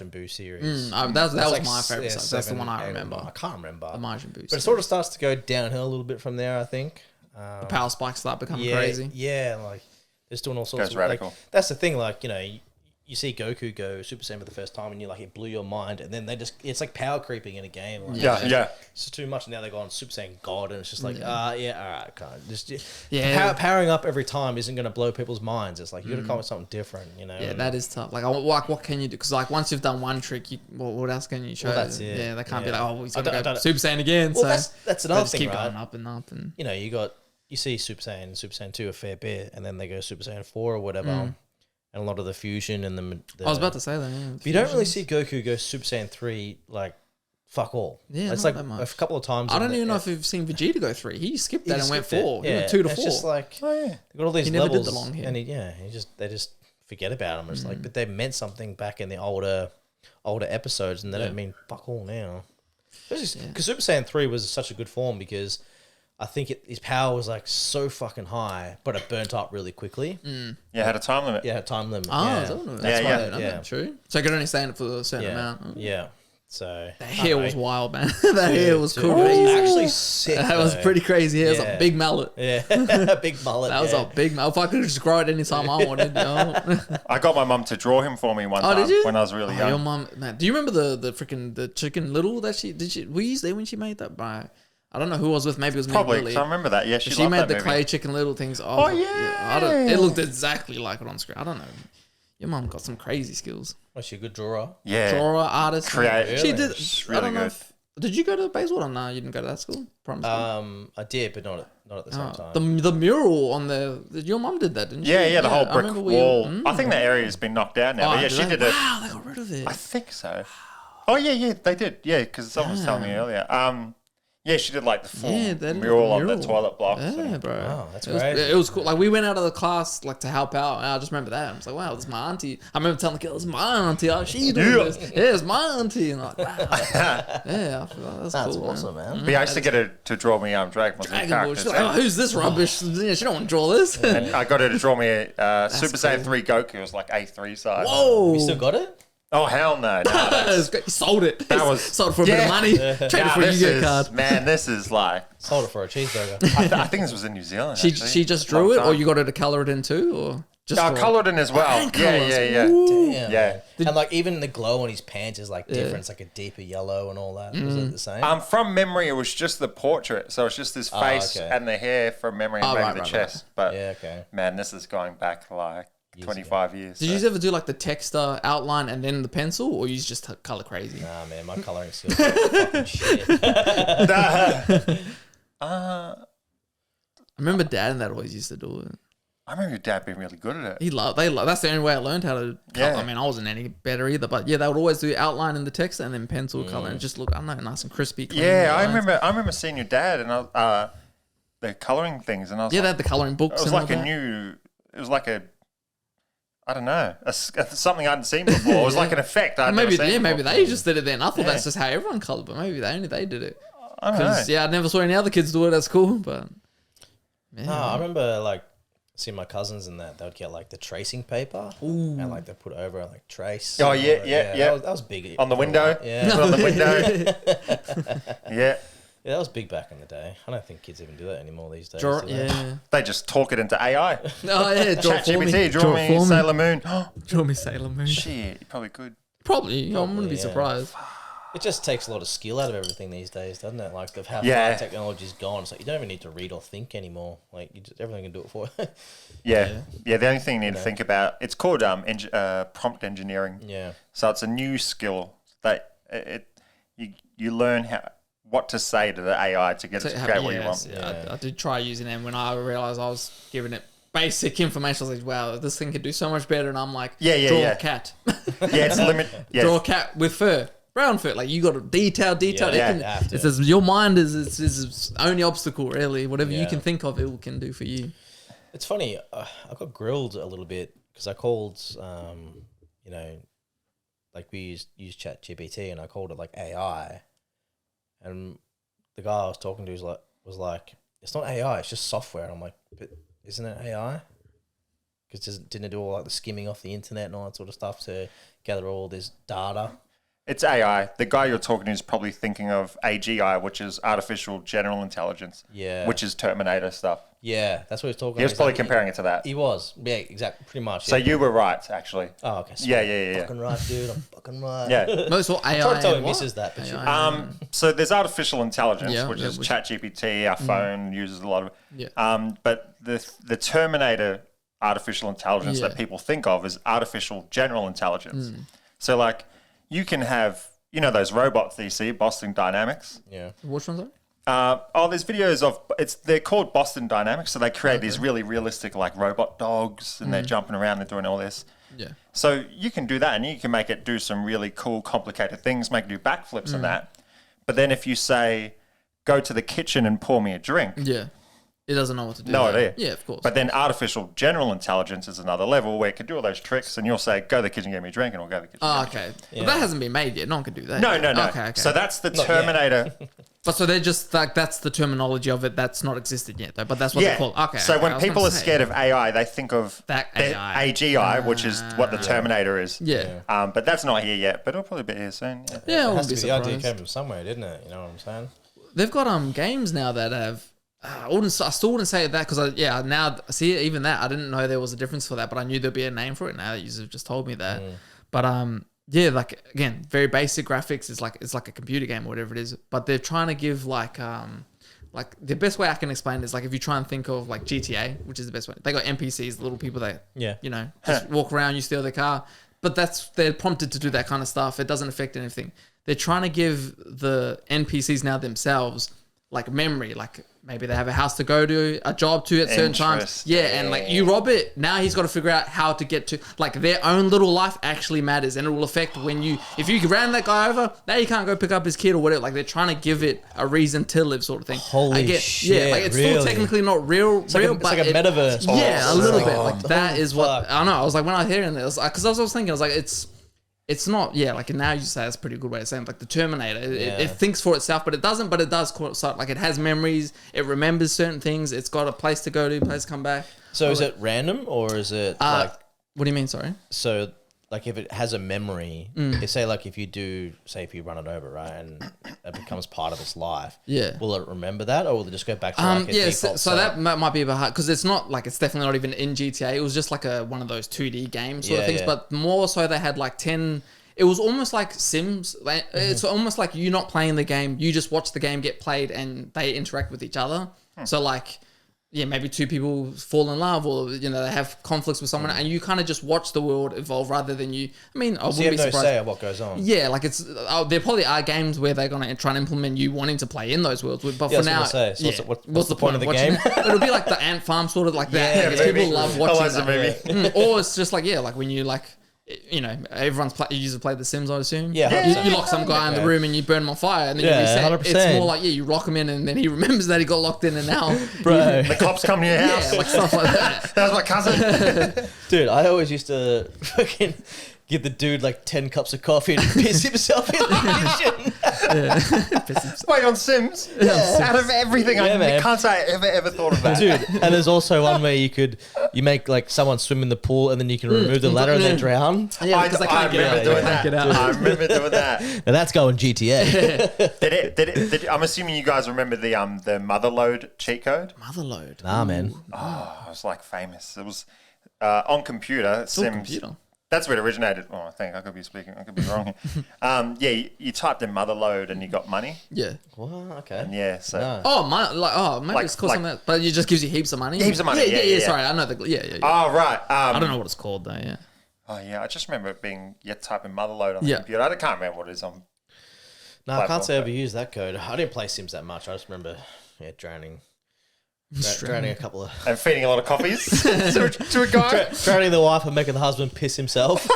Buu series. that was It's my favorite. yeah, That's the 7, one I 8, remember. I can't remember. The Majin Buu. But it sort of starts to go downhill a little bit from there, I think. the power spikes start becoming Yeah, crazy. yeah, like they're doing all sorts Goes of radical. Like, that's the thing, like, you know, you see Goku go Super Saiyan for the first time, and you're like, it blew your mind, and then it's like power creeping in a game. Like, Yeah. It's just too much. Now they go on Super Saiyan God, and it's just like, all right, kind of just Yeah. powering up every time isn't going to blow people's minds. It's like you got to come up with something different, you know. Yeah, that is tough. Like, what can you do? Because like once you've done one trick, what else can you show? Well, that's it. Yeah, they can't be Yeah. like, oh, he's I got to don't- go I don't- Super Saiyan again. Well, so that's they another just thing, keep right? going up and up and. You know, you see Super Saiyan 2 a fair bit, and then they go Super Saiyan 4 or whatever, and a lot of the fusion and the I was about to say that. Yeah, But you don't really see Goku go Super Saiyan 3 like fuck all. Yeah, it's not like that much. a couple of times. I don't even know if you've seen Vegeta go 3. He skipped that and went 4. He went 2 to 4. It's just like Oh yeah. they got all these He never did levels, the long hair. and they just forget about them. It's like, but they meant something back in the older episodes, and they don't mean fuck all now. Because Super Saiyan 3 was such a good form because I think his power was like so fucking high, but it burnt up really quickly. Yeah, had a time limit. Yeah, time limit. Oh, yeah. is that what it was? That's Yeah, why, yeah. yeah. True. So I could only stand it for a certain Yeah. amount. Yeah. So That hair was Alright. wild, man. That hair was Dude, cool. it was actually sick. That was though. pretty crazy. It was Yeah. a big mallet. Yeah, big mullet. That was yeah. a big mallet. If I could just grow it anytime I wanted. I got my mum to draw him for me one Oh, time did you? when I was really Your young. mum, man. Do you remember the freaking the Chicken Little that she did? Were you there when she made that? By I don't know who I was with. Maybe it was me and Probably, Lily. 'cause I remember that. Yeah, she She loved made that the movie. clay Chicken Little things. Oh, yeah. it looked exactly like it on screen. I don't know. Your mum got some crazy skills. Was she a good drawer? Yeah. Drawer, artist. Create- She did. It's I really don't know. good. Did you go to Bayswater? No, you didn't go to that school. Primary school. I did, but not at the same time. The mural on the your mum did that, didn't she? Yeah, the whole I brick remember wall. I think that area has been knocked down now. But yeah, she did it. Wow, they got rid of it. I think so. Oh yeah, they did. Yeah, because someone was telling me earlier. Yeah, she did like the full Yeah, they did mural the on the mural. toilet blocks. Yeah, and- bro. Wow, that's it was, crazy. it was cool. Like we went out of the class like to help out, and I just remember that. I was like, "Wow, this is my auntie." I remember telling the kids, "It's my auntie." Oh, she doing Yeah. this. Yeah, it's my auntie. And I'm like, wow. Yeah, I forgot. That's That's cool. awesome, man. But yeah, I used to get her to draw me Dragon Ball Z Dragon Ball. characters. She's like, "Oh, who's this rubbish?" Yeah, she don't want to draw this. And I got her to draw me a Super Saiyan cool. 3 Goku. It was like A3 size. Whoa! You still got it? Oh, hell no. It's great. You sold it. That was- sold it for a bit of Yeah. money. Traded Nah, for a this Yu-Gi-Oh is, card. man, this is like... Sold it for a cheeseburger. I think this was in New Zealand, She actually. she just Long drew it, or time. you got her to color it in too, or just I draw it? coloured in as well. And Yeah, colours. yeah. Damn. Yeah. And like even the glow on his pants is like different. It's like a deeper yellow and all that. Was it the same? From memory, it was just the portrait. So it's just his face okay. and the hair from memory and Oh, maybe right, the right, chest. But yeah, okay. man, this is going back like 25 years. Did so. you ever do like the texter outline and then the pencil, or you just color crazy? Nah, man, my coloring skills are fucking shit. I remember Dad and that always used to do it. I remember your dad being really good at it. He loved. That's the only way I learned how to color. Yeah. I mean, I wasn't any better either, but yeah, they would always do outline in the text and then pencil color and just look. I don't know, nice and crispy. Clean Yeah, I lines. remember seeing your dad and the colouring things, and I was Yeah, they like, had the coloring books. it was and like all a that. new. It was like a. I don't know, something I hadn't seen before. It was like an effect. I'd Maybe never seen maybe before. they just did it then. I thought Yeah. that's just how everyone colored, but maybe they did it. I don't know. Because yeah, I never saw any other kids do it at school, but yeah. No, I remember like seeing my cousins and that they would get like the tracing paper and like they put over like trace. Oh, and yeah, all that. yeah. That was big On the for a window? while. Yeah. Put on the window. Yeah, Yeah, that was big back in the day. I don't think kids even do that anymore these days. Draw, do they? yeah. they just talk it into AI. Oh yeah, draw it for me. ChatGPT, draw me for Sailor Moon. Draw me Sailor Moon. Shit, you probably could. Probably. I wouldn't be yeah. surprised. It just takes a lot of skill out of everything these days, doesn't it? Like of how Yeah. far technology's gone. It's like you don't even need to read or think anymore. Like you just, everything can do it for you. Yeah. The only thing you need to think about, it's called prompt engineering. Yeah. So it's a new skill that you learn what to say to the AI to get it to create what you want. Yeah, I did try using them when I realized I was giving it basic information. I was like, wow, this thing could do so much better. And I'm like, draw a cat. Yeah, it's limit. Yeah, Draw a cat with fur. Brown fur. Like, you got a detailed. Yeah, It have to. says your mind is its only obstacle, really. Whatever you Yeah. can think of, it can do for you. It's funny. I got grilled a little bit because I called, like we use ChatGPT and I called it like AI, and the guy I was talking to was like, it's not AI, it's just software. And I'm like, but isn't it AI? Because didn't it do all like the skimming off the internet and all that sort of stuff to gather all this data? it's AI. The guy you're talking to is probably thinking of AGI, which is artificial general intelligence. Yeah. Which is Terminator stuff. Yeah, that's what he was talking He was about. probably comparing it to that. He was. Yeah, exactly. Pretty much. So yeah. you were right, actually. Oh, okay. Yeah. Fucking right, dude. I'm fucking right. Yeah. Most all AI. Try to tell and him what? misses that, but AI. So there's artificial intelligence, Yeah, which yeah, is which- ChatGPT. Our phone uses a lot of it. Yeah. But the Terminator artificial intelligence Yeah. that people think of is artificial general intelligence. So like you can have, those robots that you see, Boston Dynamics. Yeah. Which one's that? There's videos of they're called Boston Dynamics. So they create these really realistic like robot dogs and they're jumping around, they're doing all this. Yeah. So you can do that and you can make it do some really cool, complicated things, make it do backflips and that. But then if you say, go to the kitchen and pour me a drink, Yeah. It doesn't know what to do. no there. idea. Yeah, of course. But then artificial general intelligence is another level where it can do all those tricks and you'll say, go to the kitchen, get me a drink, and it'll go to the kitchen. Oh, get me a drink. okay. But that hasn't been made yet. No one can do that. No. Okay. So that's the Not yet. Terminator. But so they're just like, that's the terminology of it that's not existed yet though. But that's what they call it. Okay. So okay, I when was people gonna are say. scared of AI, they think of That the AI. AGI, which is what the Terminator is. Yeah. But that's not here yet. But it'll probably be here soon. Yeah. Yeah, I It wouldn't has be to be the idea surprised. came from somewhere, didn't it? You know what I'm saying? They've got games now that have. I still wouldn't say that because now see even that I didn't know there was a difference for that, but I knew there'd be a name for it. Now that you have just told me that, but yeah, like again, very basic graphics. It's like a computer game or whatever it is, but they're trying to give like the best way I can explain it is like if you try and think of like GTA, which is the best way. They got NPCs, little people that just walk around, you steal their car, but they're prompted to do that kind of stuff. It doesn't affect anything. They're trying to give the NPCs now themselves like memory, like maybe they have a house to go to, a job to at certain times. Yeah, and like you rob it, now he's got to figure out how to get to, like their own little life actually matters, and it will affect if you ran that guy over, now you can't go pick up his kid or whatever. Like they're trying to give it a reason to live, sort of thing. Holy shit! Yeah, like it's really? still technically not real, It's like a metaverse. Yeah, a little bit. Oh, Like that is what fuck. I don't know. I was like when I was hearing this, because I was thinking, I was like, it's not, like now you say that's a pretty good way of saying it, like the Terminator. It thinks for itself, but it doesn't, but it does. So like it has memories, it remembers certain things, it's got a place to go to, place to come back. So is it random or is it like, what do you mean, sorry? so like if it has a memory, say like if you run it over, right, and it becomes part of its life, will it remember that or will it just go back to like a default so that might be a bit hard because it's not like, it's definitely not even in GTA. It was just like one of those 2D games sort of things, but more so they had like 10. It was almost like Sims. Like, it's almost like you not playing the game, you just watch the game get played and they interact with each other. So like, maybe two people fall in love or, they have conflicts with someone and you kind of just watch the world evolve rather than I wouldn't so you be have no surprised. say of what goes on. Yeah, like it's, there probably are games where they're going to try and implement you wanting to play in those worlds. But for now, So what's the point of the watching game? it? It'll be like the Ant Farm sort of like that. Yeah, Like, people love watching Otherwise, that. the movie. Or it's just like, like when you like, everyone's used to play The Sims, I assume. Yeah, You lock some guy in the room and you burn him on fire, and then you reset. 100%. It's more like you lock him in, and then he remembers that he got locked in, and now Bro. The cops come to your house. like stuff like that. That was my cousin. Dude, I always used to fucking give the dude like 10 cups of coffee and piss himself in the kitchen. Wait, on Sims? Out of everything, Yeah, I man. can't say I ever thought of that. Dude, and there's also one where you make like someone swim in the pool and then you can remove the ladder and they drown. Yeah, because they can't get out. They can't get out. I remember doing that. Now that's going GTA. Did I'm assuming you guys remember the Motherload cheat code? Motherload. Nah, man. Oh, it was like famous. It was on computer. Sims. Computer. That's where it originated. Oh, I think I could be wrong here. You typed in Motherload and you got money. Yeah. What? Okay. And yeah, so No. Maybe it's called something like, but it just gives you heaps of money. Heaps of money, yeah. Sorry, I know yeah. Oh right. I don't know what it's called though. Yeah. Oh yeah, I just remember it being typing Motherload on the Yeah. computer. I can't remember what it is on. No, I can't say I platform, ever used that code. I didn't play Sims that much. I just remember drowning. Drowning a couple of... And feeding a lot of coffees to a guy. Drowning the wife and making the husband piss himself.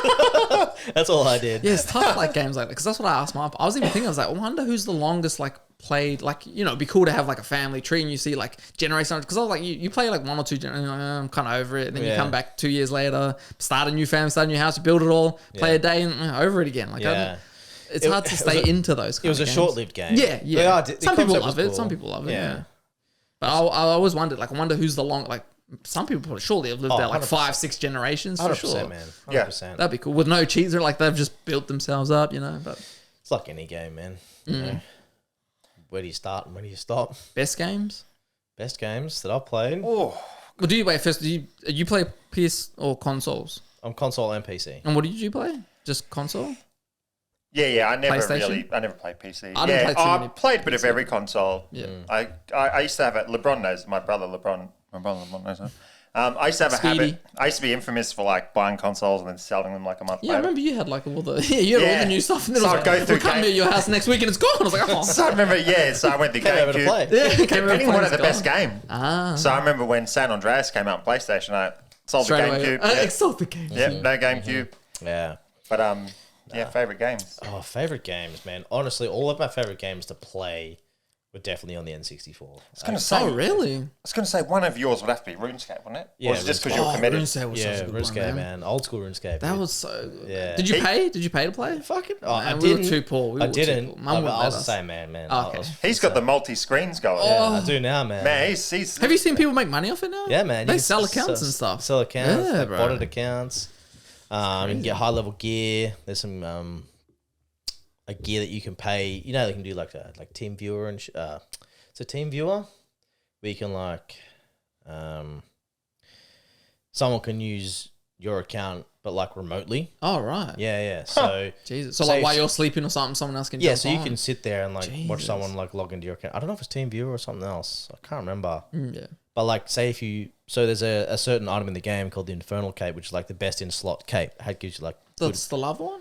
That's all I did. Yeah, it's tough like games like that because that's what I asked my. I was even thinking, I was like, I wonder who's the longest like played. Like it'd be cool to have like a family tree and you see like generations. Because I was like, you play like one or two. I'm kind of over it. And then you come back 2 years later, start a new family, start a new house, build it all, play a day, and over it again. Like it's hard to stay into those. It was a short-lived game. Yeah. Some people concept love was it. cool. Some people love it. Yeah. Yeah. But I always wondered, like, I wonder who's the long, like, some people probably surely have lived there like 100%. 5-6 generations for 100%, sure. man. 100%. Yeah. That'd be cool. With no cheats, or like they've just built themselves up, But It's like any game, man. You know, where do you start and where do you stop? best games. Best games that I've played. Oh, Well, do you wait first? Do you play PS or consoles? On console and PC. And what did you play? Just console? yeah. I never PlayStation? I never played PC. I didn't play too I many played a bit of every console. Yeah. I used to have it. LeBron knows. My brother LeBron knows that. I used to have a Speedy. habit. I used to be infamous for like buying consoles and then selling them like a month Yeah, I later. remember you had like all the you had all the new stuff, and then So it was I'd go like, through we'll come to your house next week and it's gone. I was like, oh, So I remember, so I went to Came over to play. GameCube. yeah, came Depending on over, what the it's best gone. game. So I remember when San Andreas came out on PlayStation, I sold the Straight away. GameCube. It's sold the game. Yep, no GameCube. Yeah. But favorite games. Oh, favorite games, man. Honestly, all of my favorite games to play were definitely on the N64. I was going to say, Oh, really? I was going to say one of yours would have to be RuneScape, wouldn't it? Yeah, Or is it just because you're committed? RuneScape was Yeah, such a good RuneScape, one, man. Old school RuneScape. That dude. was so good. Yeah. Did you pay? Did you pay to play? Fucking. Man, I we were didn't. too poor. We I were too didn't. poor. Mum wouldn't I let was the us. same man, man. Okay. I was, He's got the multi-screens going. yeah, I do now, man. Man, he's Have you seen people make money off it now? Yeah, man. They you can sell accounts and stuff. Sell accounts, Yeah, like bro. botted accounts. You can get high level gear. There's some like gear that you can pay. You know, they can do like Team Viewer and it's a Team Viewer where you can like someone can use your account but like remotely. Oh, right. Yeah. So Jesus. So Say like if- while you're sleeping or something, someone else can yeah, jump so you on. can sit there and like watch Jesus. someone like log into your account. I don't know if it's Team Viewer or something else. I can't remember. Yeah. But like, say if you there's a certain item in the game called the Infernal Cape, which is like the best in slot cape. It gives you like That's the lava one?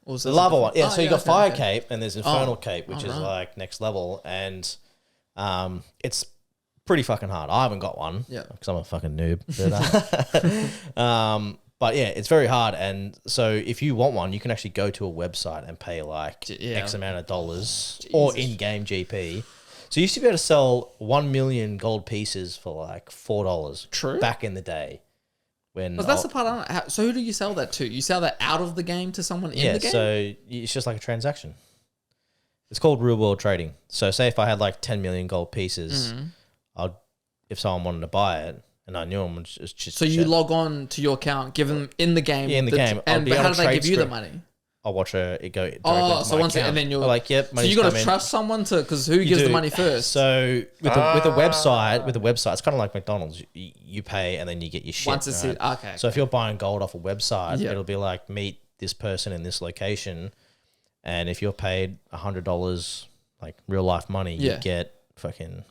Or was the that lava something- one. Yeah, Oh, so you got okay, Fire okay. Cape and there's Infernal Cape, which is right. like next level, and it's pretty fucking hard. I haven't got one, Yeah. because I'm a fucking noob. But yeah, it's very hard, and so if you want one, you can actually go to a website and pay like Yeah. X amount of dollars or in-game GP. So you used to be able to sell 1 million gold pieces for like $4. True. Back in the day. When But that's the part I don't know. So who do you sell that to? You sell that out of the game to someone in the game? so it's just like a transaction. It's called real world trading. So say if I had like 10 million gold pieces, if someone wanted to buy it and I knew them, just So you log on to your account, give them in the game. Yeah, in the game. I'll And be but on how a do they trade give you the screen. money? I'll watch it go directly Oh, to so my once account. and then you're I'm like, yep, So money's you got to come in. trust someone to because who gives the do. money first? So with a website, it's kind of like McDonald's. You pay and then you get your shit. Once it's right? okay. So if you're buying gold off a website, Yeah. it'll be like meet this person in this location, and if you're paid $100 like real life money, Yeah. you get fucking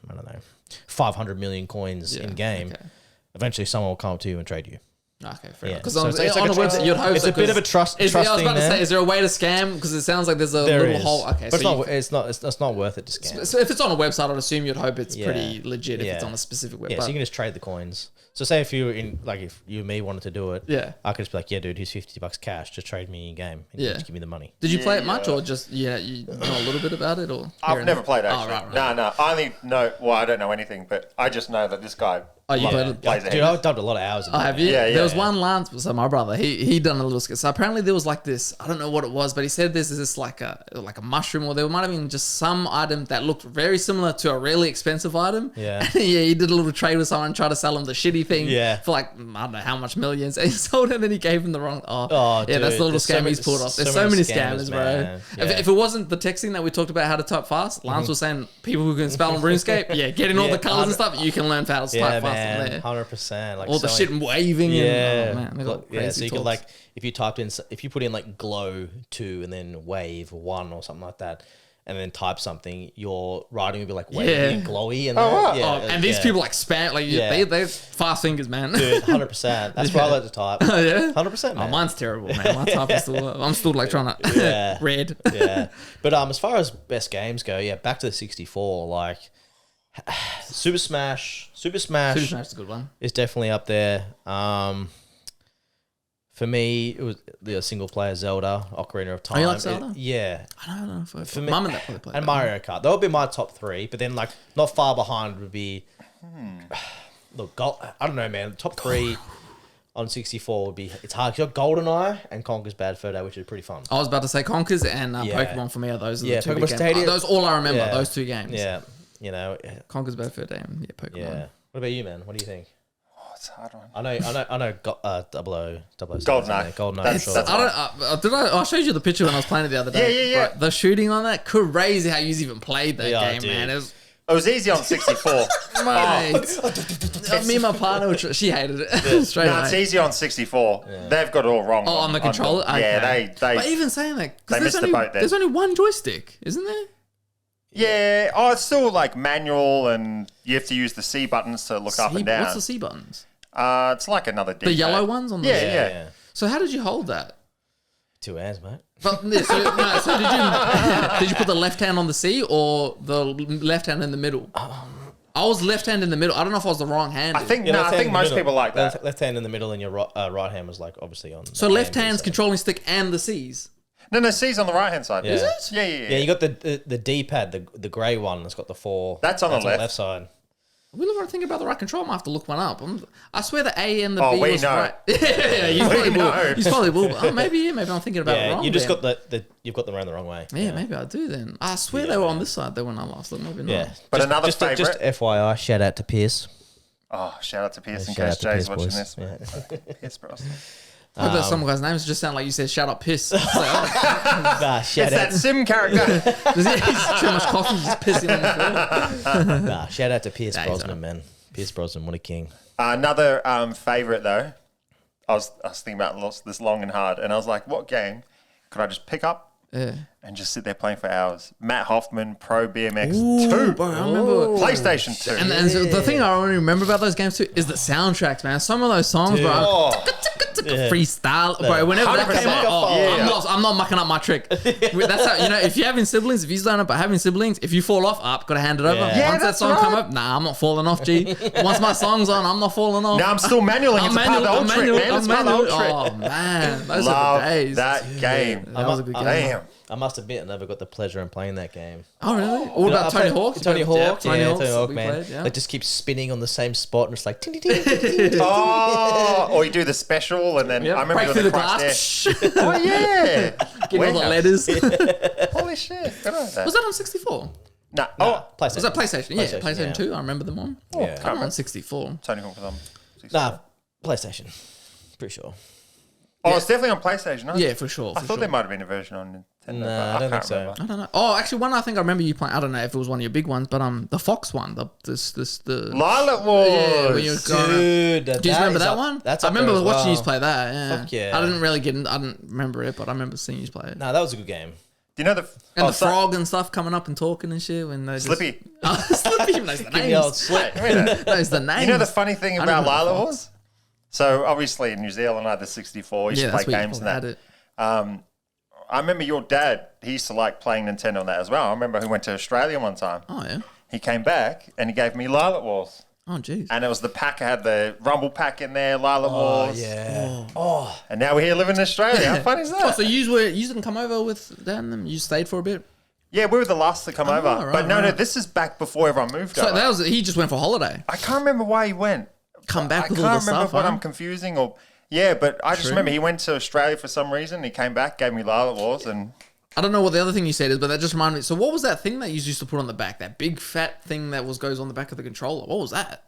500 million coins in game. Okay. Eventually, someone will come up to you and trade you. Okay, fair Yeah. enough. Because So on, it's like on a a trust- website, you'd hope it's so, a bit of a 'cause trust I was about thing to say, there. is there a way to scam? Because it sounds like there's a There little is. hole. Okay, but so, it's not worth it to scam. so if it's on a website, I'd assume you'd hope it's Yeah. pretty legit if it's Yeah. on a specific website. Yeah, so you can just trade the coins. So say if you were in, like if you and me wanted to do it, Yeah. I could just be like, yeah, dude, here's $50 cash. Just trade me in game. And Yeah. just give me the money. Did you play it much, Yeah. or just you know a little bit about it, or here I've and never there? played Oh, actually. right. No. I only know. Well, I don't know anything, but I just know that this guy. Oh, you played it? plays Dude, ahead. I've dubbed a lot of hours. Oh, have you? Yeah, There was yeah. one Lance, so my brother, he done a little skit. So apparently there was like this, I don't know what it was, but he said this is this like a mushroom, or there might have been just some item that looked very similar to a really expensive item. Yeah. Yeah, he did a little trade with someone, tried to sell him the shitty thing Yeah. for like, I don't know how much millions. And he sold it and then he gave him the wrong. Oh, Oh, yeah, that's dude, the little there's so scam many- he's pulled off. so There's so many many scammers, scammers, bro. man. If, Yeah. if it wasn't the texting that we talked about how to type fast, Lance was saying people who can spell on RuneScape, yeah, getting all Yeah, the colors and stuff, you can learn how to Yeah, type fast on man, there. 100%. Like All the selling- shit and waving Yeah, and oh man, they got Look, yeah. crazy So you could talks. like if you put in like glow 2 and then wave 1 or something like that, and then type something, your writing would be like wavy Yeah. and glowy and wow. yeah, Oh, and these yeah. people like spam, like Yeah. they fast fingers, man. Dude, 100%. That's why I like to type. Oh, yeah? 100%, Oh, man. mine's terrible, man. My type is still, I'm still like trying to Yeah. read. Yeah. But as far as best games go, yeah, back to the 64, like Super Smash Super Smash is a good one. is definitely up there. For me, it was the single player Zelda, Ocarina of Time. you like Zelda? Yeah. I don't know if I, For me, Mum and Dad probably played and that. Mario Kart. That would be my top 3, but then like not far behind would be look, I don't know, man. Top 3 on 64 would be it's hard. You got GoldenEye and Conker's Bad Fur Day, which is pretty fun. I was about to say Conkers and Yeah. Pokemon for me are those are Yeah, the two Pokemon big games. Stadium. Those all I remember, Yeah. those two games. Yeah, you know, Conkers Bad Fur Day and yeah, Pokemon. yeah. What about you, man? What do you think? Oh, it's a hard one. I know. 007 GoldenEye. GoldenEye. That's- Sure. that's- I don't. I showed you the picture when I was playing it the other day. Yeah. Bro, the shooting on that, crazy how you even played that Yeah, game, dude. man. It was, It was easy on 64. mate. Me and my partner, she hated it straight No, away. it's easy on 64. They've got it all wrong. Oh, on the controller? Yeah, Okay. they But even saying that, they because missed the boat there. there's only one joystick, isn't there? yeah. Oh, it's still like manual, and you have to use the C buttons to look up and down. What's the C buttons? It's like another D. The yellow ones on the Yeah. So how did you hold that? 2 hands, mate. But yeah, so did you put the left hand on the C or the left hand in the middle? I was left hand in the middle. I don't know if I was the wrong hand. I think Yeah, no, left I hand think in the most middle. people like that. Left hand in the middle, and your right hand was like obviously on. so. the Left game, hand's so- controlling stick and the C's. No, C's on the right hand side. Yeah. Is it? Yeah. Yeah, you got the D-pad, the grey one that's got the 4. That's on the left. Side. We never think about the right control. I might have to look one up. I swear the A and the Oh, B we was know. right. yeah, you probably know. will. You probably will. But, maybe I'm thinking about it Yeah, wrong. you just then. got you've got them around the wrong way. Yeah, maybe I do then. I swear they were on this side though when I last looked. Maybe not. Yeah. But just, another just, favourite. Just FYI, shout out to Pierce. Oh, shout out to Pierce in Shout case out to Jay's Pierce, watching boys. this. Yeah. Pierce Bros. I hope that some guy's names just sound like you said, "Shut up, piss." It's like, oh, Nah, shout It's that out, Sim character. he's too much coffee, he's pissing on the floor. nah, shout out to Pierce he's Brosnan, alright. man. Pierce Brosnan, what a king. Another favourite though. I was thinking about this long and hard, and I was like, what game could I just pick up Yeah. and just sit there playing for hours? Matt Hoffman, Pro BMX Ooh, 2. bro, I remember. PlayStation 2. And so the thing I only remember about those games too is the soundtracks, man. Some of those songs, bro. Oh, Freestyle, bro. Whenever that 100%. came out, Yeah. I'm not mucking up my trick. That's how if you're having siblings, if you learn about having siblings, if you fall off, gotta hand it over. Yeah. Yeah, Once that that's song come right. up, nah, I'm not falling off. G. Once my song's on, I'm not falling off. now I'm still manualing. It's a part of the old trick, man. It's part of the old trick. Oh man, those Love are the days. that game. That was a good game. Damn. I must admit, I never got the pleasure in playing that game. Oh really? What about Tony Hawk? Tony Hawk, Tony Hawk, we man. played, yeah. They just keep spinning on the same spot and it's like, ting, ting, ting, ting, ting, ting. Oh, or you do the special, and then I remember Break doing through the the crash glass. there. Oh yeah, Get all the letters. Holy shit! Good on that. Was that on 64? Nah. Oh, PlayStation. Was that PlayStation? Yeah, PlayStation, PlayStation yeah. 2. I remember them on. Yeah. I'm on 64. Tony Hawk was on. Nah, PlayStation. Pretty sure. Oh, it's definitely on PlayStation. Huh? Yeah, for sure. I thought there might have been a version on Nintendo. Nah, but I don't can't think so. remember. I don't know. Oh, actually, one I think I remember you playing. I don't know if it was one of your big ones, but the Fox one. The Lilac Wars. Yeah, when you're going. Dude, Do you remember is that up- one? That's I up remember there as watching well. you play that. Yeah. Fuck yeah. I didn't really I didn't remember it, but I remember seeing you play it. Nah, that was a good game. Do you know the And the frog and stuff coming up and talking and shit when they Slippy? Slippy knows the Give me the old names. slip. Knows the names. You know the funny thing I about remember Lilac Fox. Wars? So obviously in New Zealand I had the 64. Used Yeah, to that's play where you games and had that. it. I remember your dad. He used to like playing Nintendo on that as well. I remember he went to Australia one time. Oh yeah. He came back and he gave me Lilac Wars. Oh jeez. And it was the pack. I had the Rumble pack in there, Lilac Oh, Wars. yeah. And now we're here living in Australia. How fun is Oh, that? so you didn't come over with Dan and them? You stayed for a bit? Yeah, we were the last to come over. right, But no, right. this is back before everyone moved So over. he just went for holiday. I can't remember why he went. Come back I with can't all the remember stuff. what huh? I'm confusing or... Yeah, but I just True. remember he went to Australia for some reason. He came back, gave me Lilac Wars, and... I don't know what the other thing you said is, but that just reminded me. So what was that thing that you used to put on the back? That big fat thing that goes on the back of the controller. What was that?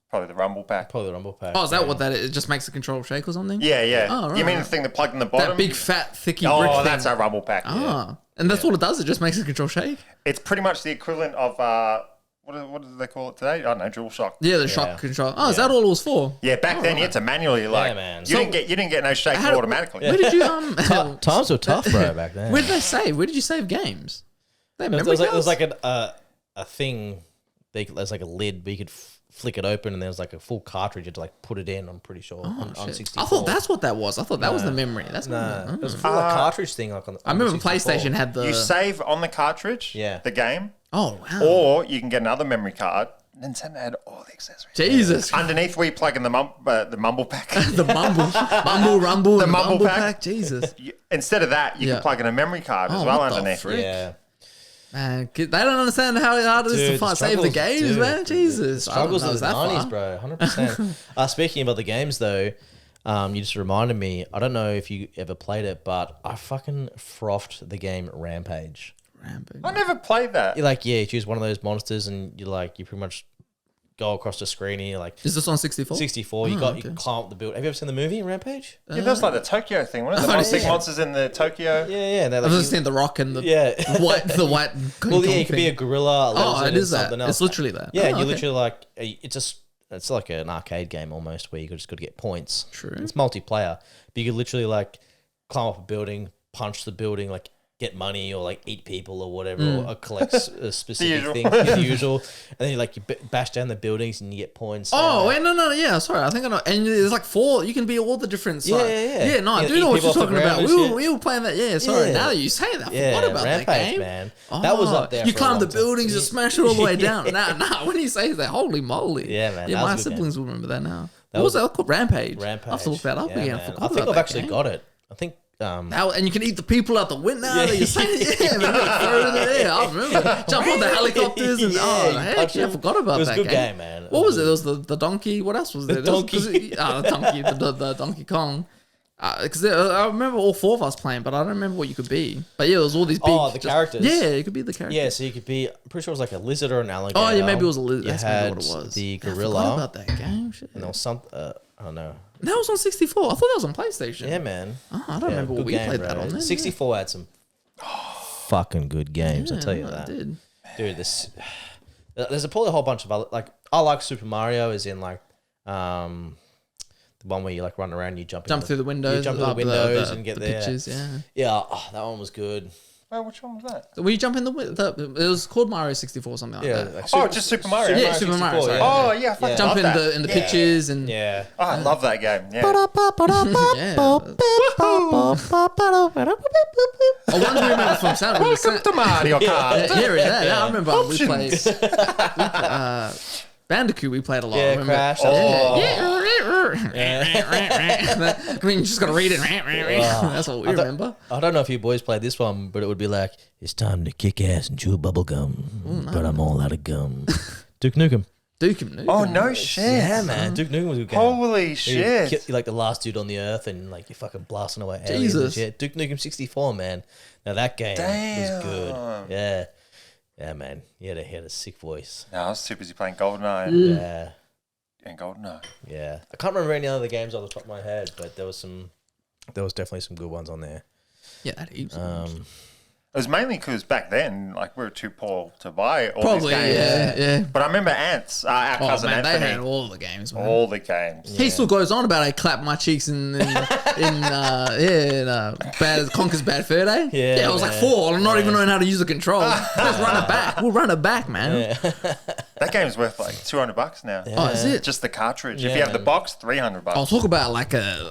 Probably the Rumble pack. Probably the Rumble Pack. Oh, is that what that is? It just makes the controller shake or something? Yeah, yeah. Oh, right, you mean right. the thing that plugged in the bottom? That big fat thicky brick Oh, thing. that's our Rumble pack. Yeah. Ah, and that's what it does. It just makes the control shake. It's pretty much the equivalent of... what do they call it today? I don't know, DualShock. Yeah, the shock control. Oh, is that all it was for? Yeah, back then you had to manually like... man. You didn't get no shake How- automatically. Where did you Times were tough, bro, back then. Where did they save? Where did you save games? They There memory was like cards? a thing. There's like a lid where you could flick it open, and there was like a full cartridge. You had to like put it in. I'm pretty sure on Shit. 64. I thought that's what that was. I thought that was the memory. That's Nah, what it was a full like, cartridge thing. Like on I remember the 64. PlayStation had the. You save on the cartridge, Yeah. the game, Oh wow! or you can get another memory card. Nintendo had all the accessories. Jesus, Underneath where you plug in the mumble pack. the mumble rumble, the mumble mumble pack. pack. Jesus, Instead of that, you Yeah. can plug in a memory card as Oh, well what the underneath. frick? Yeah, man, they don't understand how hard it is to Dude, find, save the games, dude, man. Jesus, struggles I of don't know, the it's 90s, that far. bro. 100%. Speaking about the games, though, you just reminded me. I don't know if you ever played it, but I fucking frothed the game Rampage. Rampage. I never played that. You're like, you choose one of those monsters, and you pretty much go across the screen, and you're like, Is this on 64? 64. You okay. you climb up the build. Have you ever seen the movie Rampage? Yeah, that's like the Tokyo thing, wasn't it? The big monsters in the Tokyo. Yeah. They're I've like, just seen the Rock and the yeah. white. Well, yeah, Kong you could be a thing. gorilla. A Oh, lizard, it and is that. something else. It's literally that. Yeah, Oh, you okay. literally like it's like an arcade game almost, where you just got to get points. True. It's multiplayer, but you could literally like climb up a building, punch the building, like get money or like eat people or whatever, or collect specific usual. things, the usual. And then you bash down the buildings and you get points. Oh, wait, no, yeah, sorry. I think I know. And there's like 4. You can be all the different sides. Yeah. Yeah, no, I You do eat know what people you're off the talking about. ground and We shit. were playing that. Yeah, sorry. Yeah. Now that you say that, I Yeah, forgot about Rampage, that game. man. That was up there You for a climb long the time. buildings, you smash it all the way down. Nah, when you say that, holy moly. Yeah, man, Yeah, that was my a good siblings will remember that now. That What was was- that called? Rampage. Rampage. I have to look that up Yeah, again. man. I I forgot think about I've that actually game. got it. I think And you can eat the people out the window. You're saying, yeah, man, throw it in the air. I remember. Jump on the helicopters and heck, yeah, I forgot about that. It was a good game, man. What was it? There was the donkey. What else was there? The donkey. The Donkey Kong. Because I remember all 4 of us playing, but I don't remember what you could be. But yeah, there was all these big... Oh, the characters. Yeah, you could be the characters. Yeah, so you could be... I'm pretty sure it was like a lizard or an alligator. Oh, yeah, maybe it was a lizard. You That's had maybe what it was. the Yeah, I gorilla. forgot about that game. Shit. And there was some... I don't know. That was on 64. I thought that was on PlayStation. Yeah, man. Oh, I don't remember what good we game, played bro. that on. Then. 64 had some fucking good games, I'll tell you that. I did. Dude, there's probably a whole bunch of other... Like, I like Super Mario is in like... the one where you like run around and you jump Through the windows. You jump through the windows and get there. Pictures, yeah. Yeah, that one was good. Oh, which one was that? Will you jump in it was called Mario 64 or something like Yeah, that. like Just Super Mario. Yeah, Super Mario, sorry. Oh, yeah. I fucking Jump love that. in the pictures and Yeah. Oh, I love that game. Yeah. yeah. I wonder remember from sound. Welcome to Mario Kart. Yeah, I remember we played Options. Bandicoot. We played a lot. Yeah, remember? Crash. Yeah. Yeah. I mean, you just gotta read it. That's what we remember. I don't know if you boys played this one, but it would be like, it's time to kick ass and chew bubble gum, but I'm all out of gum. Duke Nukem. Duke Nukem. Oh, no shit. Yeah, man. Duke Nukem was a good game. Holy You're shit. like the last dude on the earth and like you're fucking blasting away aliens and Jesus. shit. Duke Nukem 64, man. Now that game was good. Damn. Yeah. Yeah, man. He had a sick voice. No, I was too busy playing GoldenEye Yeah. and GoldenEye. Yeah. I can't remember any other games off the top of my head, but there was definitely some good ones on there. Yeah, that heaps. It was mainly because back then, like, we were too poor to buy all Probably, these games. yeah. But I remember Ants, our Oh cousin man, they Anthony, had all the games, man. all the games. He still goes on about I clap my cheeks in Bad Conker's Bad Fur Day. Yeah, I was like man. 4. I'm not even knowing how to use the controls. Just run it back. We'll run it back, man. That game's worth like $200 now. Oh, is it? Just the cartridge. Yeah, if you have the man. box, $300. I'll talk about like a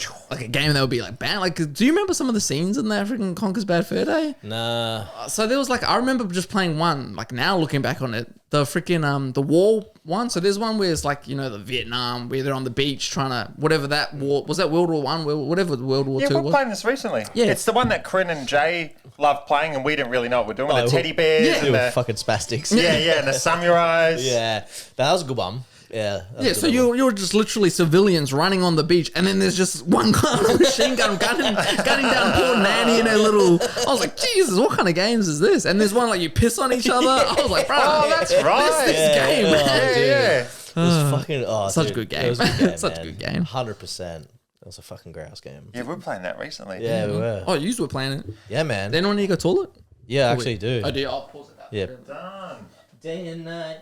game that would be like banned. Like, do you remember some of the scenes in the African Conker's Bad Fur Day? Nah. So there was like, I remember just playing one, like now looking back on it, the freaking, the war one. So there's one where it's like, you know, the Vietnam, where they're on the beach trying to, whatever that war, was that World War One? Whatever the World War Yeah, Two we're was. playing this recently. Yeah. It's the one that Corinne and Jay loved playing and we didn't really know what we're doing with Oh, the teddy bears They and were the... fucking spastics. Yeah, and the samurais. Yeah. That was a good one. Yeah. that was Yeah, a so good one. you're just literally civilians running on the beach, and then there's just one guy on a machine gun gunning down poor Nanny in her little. I was like, Jesus, what kind of games is this? And there's one like you piss on each other. I was like, bro, Oh, that's right. this game. Oh, Yeah, dude. yeah. It was fucking Such a dude, good game. It was a good game. Such a man. good game. 100%. It was a fucking grouse game. Yeah, we're playing that recently. Yeah, we were. Oh, you were playing it. Yeah, man. Then when you go toilet? Yeah, I actually do. Oh, do you? I'll pause it. Yeah. Done. Day and night.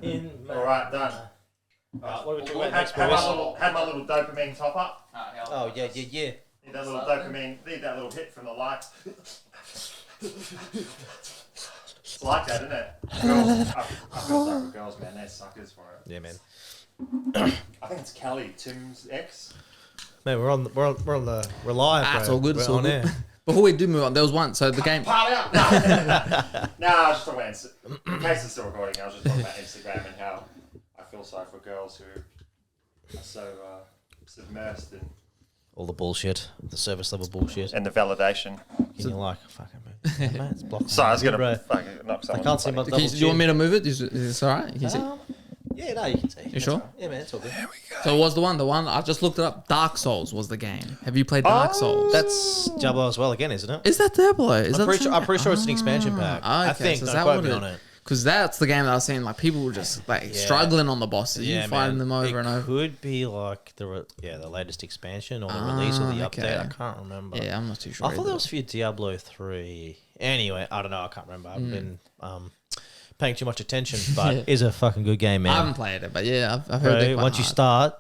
In All right, done. What are we talking Had, about next, had, boys? had my little dopamine top up. Oh, yeah. Need that little dopamine. Need that little hit from the lights. It's like that, isn't it? Girls, I feel sorry for girls, man. They're suckers for it. Yeah, man. I think it's Kelly, Tim's ex. Man, we're live, bro. That's all good. We're It's all on good. air. Before we do move on, there was one. So the game. Part out. No, I was just talking about, in case it's still recording, I was just talking about Instagram and how I feel sorry for girls who are so submersed in All the bullshit, the service level bullshit. the validation. And you're like, fucking man, man, it's blocked. Sorry, I was going Bro. to fucking knock I someone. can't see my Do double you want me to move it? Is this all right? You can see. Yeah, no, you can see. You sure? Yeah, man, it's all good. So what was the one? The one I just looked it up. Dark Souls was the game. Have you played Dark Souls? That's Diablo as well again, isn't it? Is that Diablo? Is that I'm pretty sure it's an expansion pack. I think. So is Don't that quote what me it- on it. Because that's the game that I was seeing. Like people were just like struggling on the bosses. You fighting them over and over. It could be like the latest expansion or the release or the okay. update. I can't remember. Yeah, I'm not too sure. I thought either. that was for Diablo 3. Anyway, I don't know. I can't remember. I've been paying too much attention, but Yeah. it's a fucking good game, man. I haven't played it, but yeah, I've heard Bro, they're quite once you hard. start,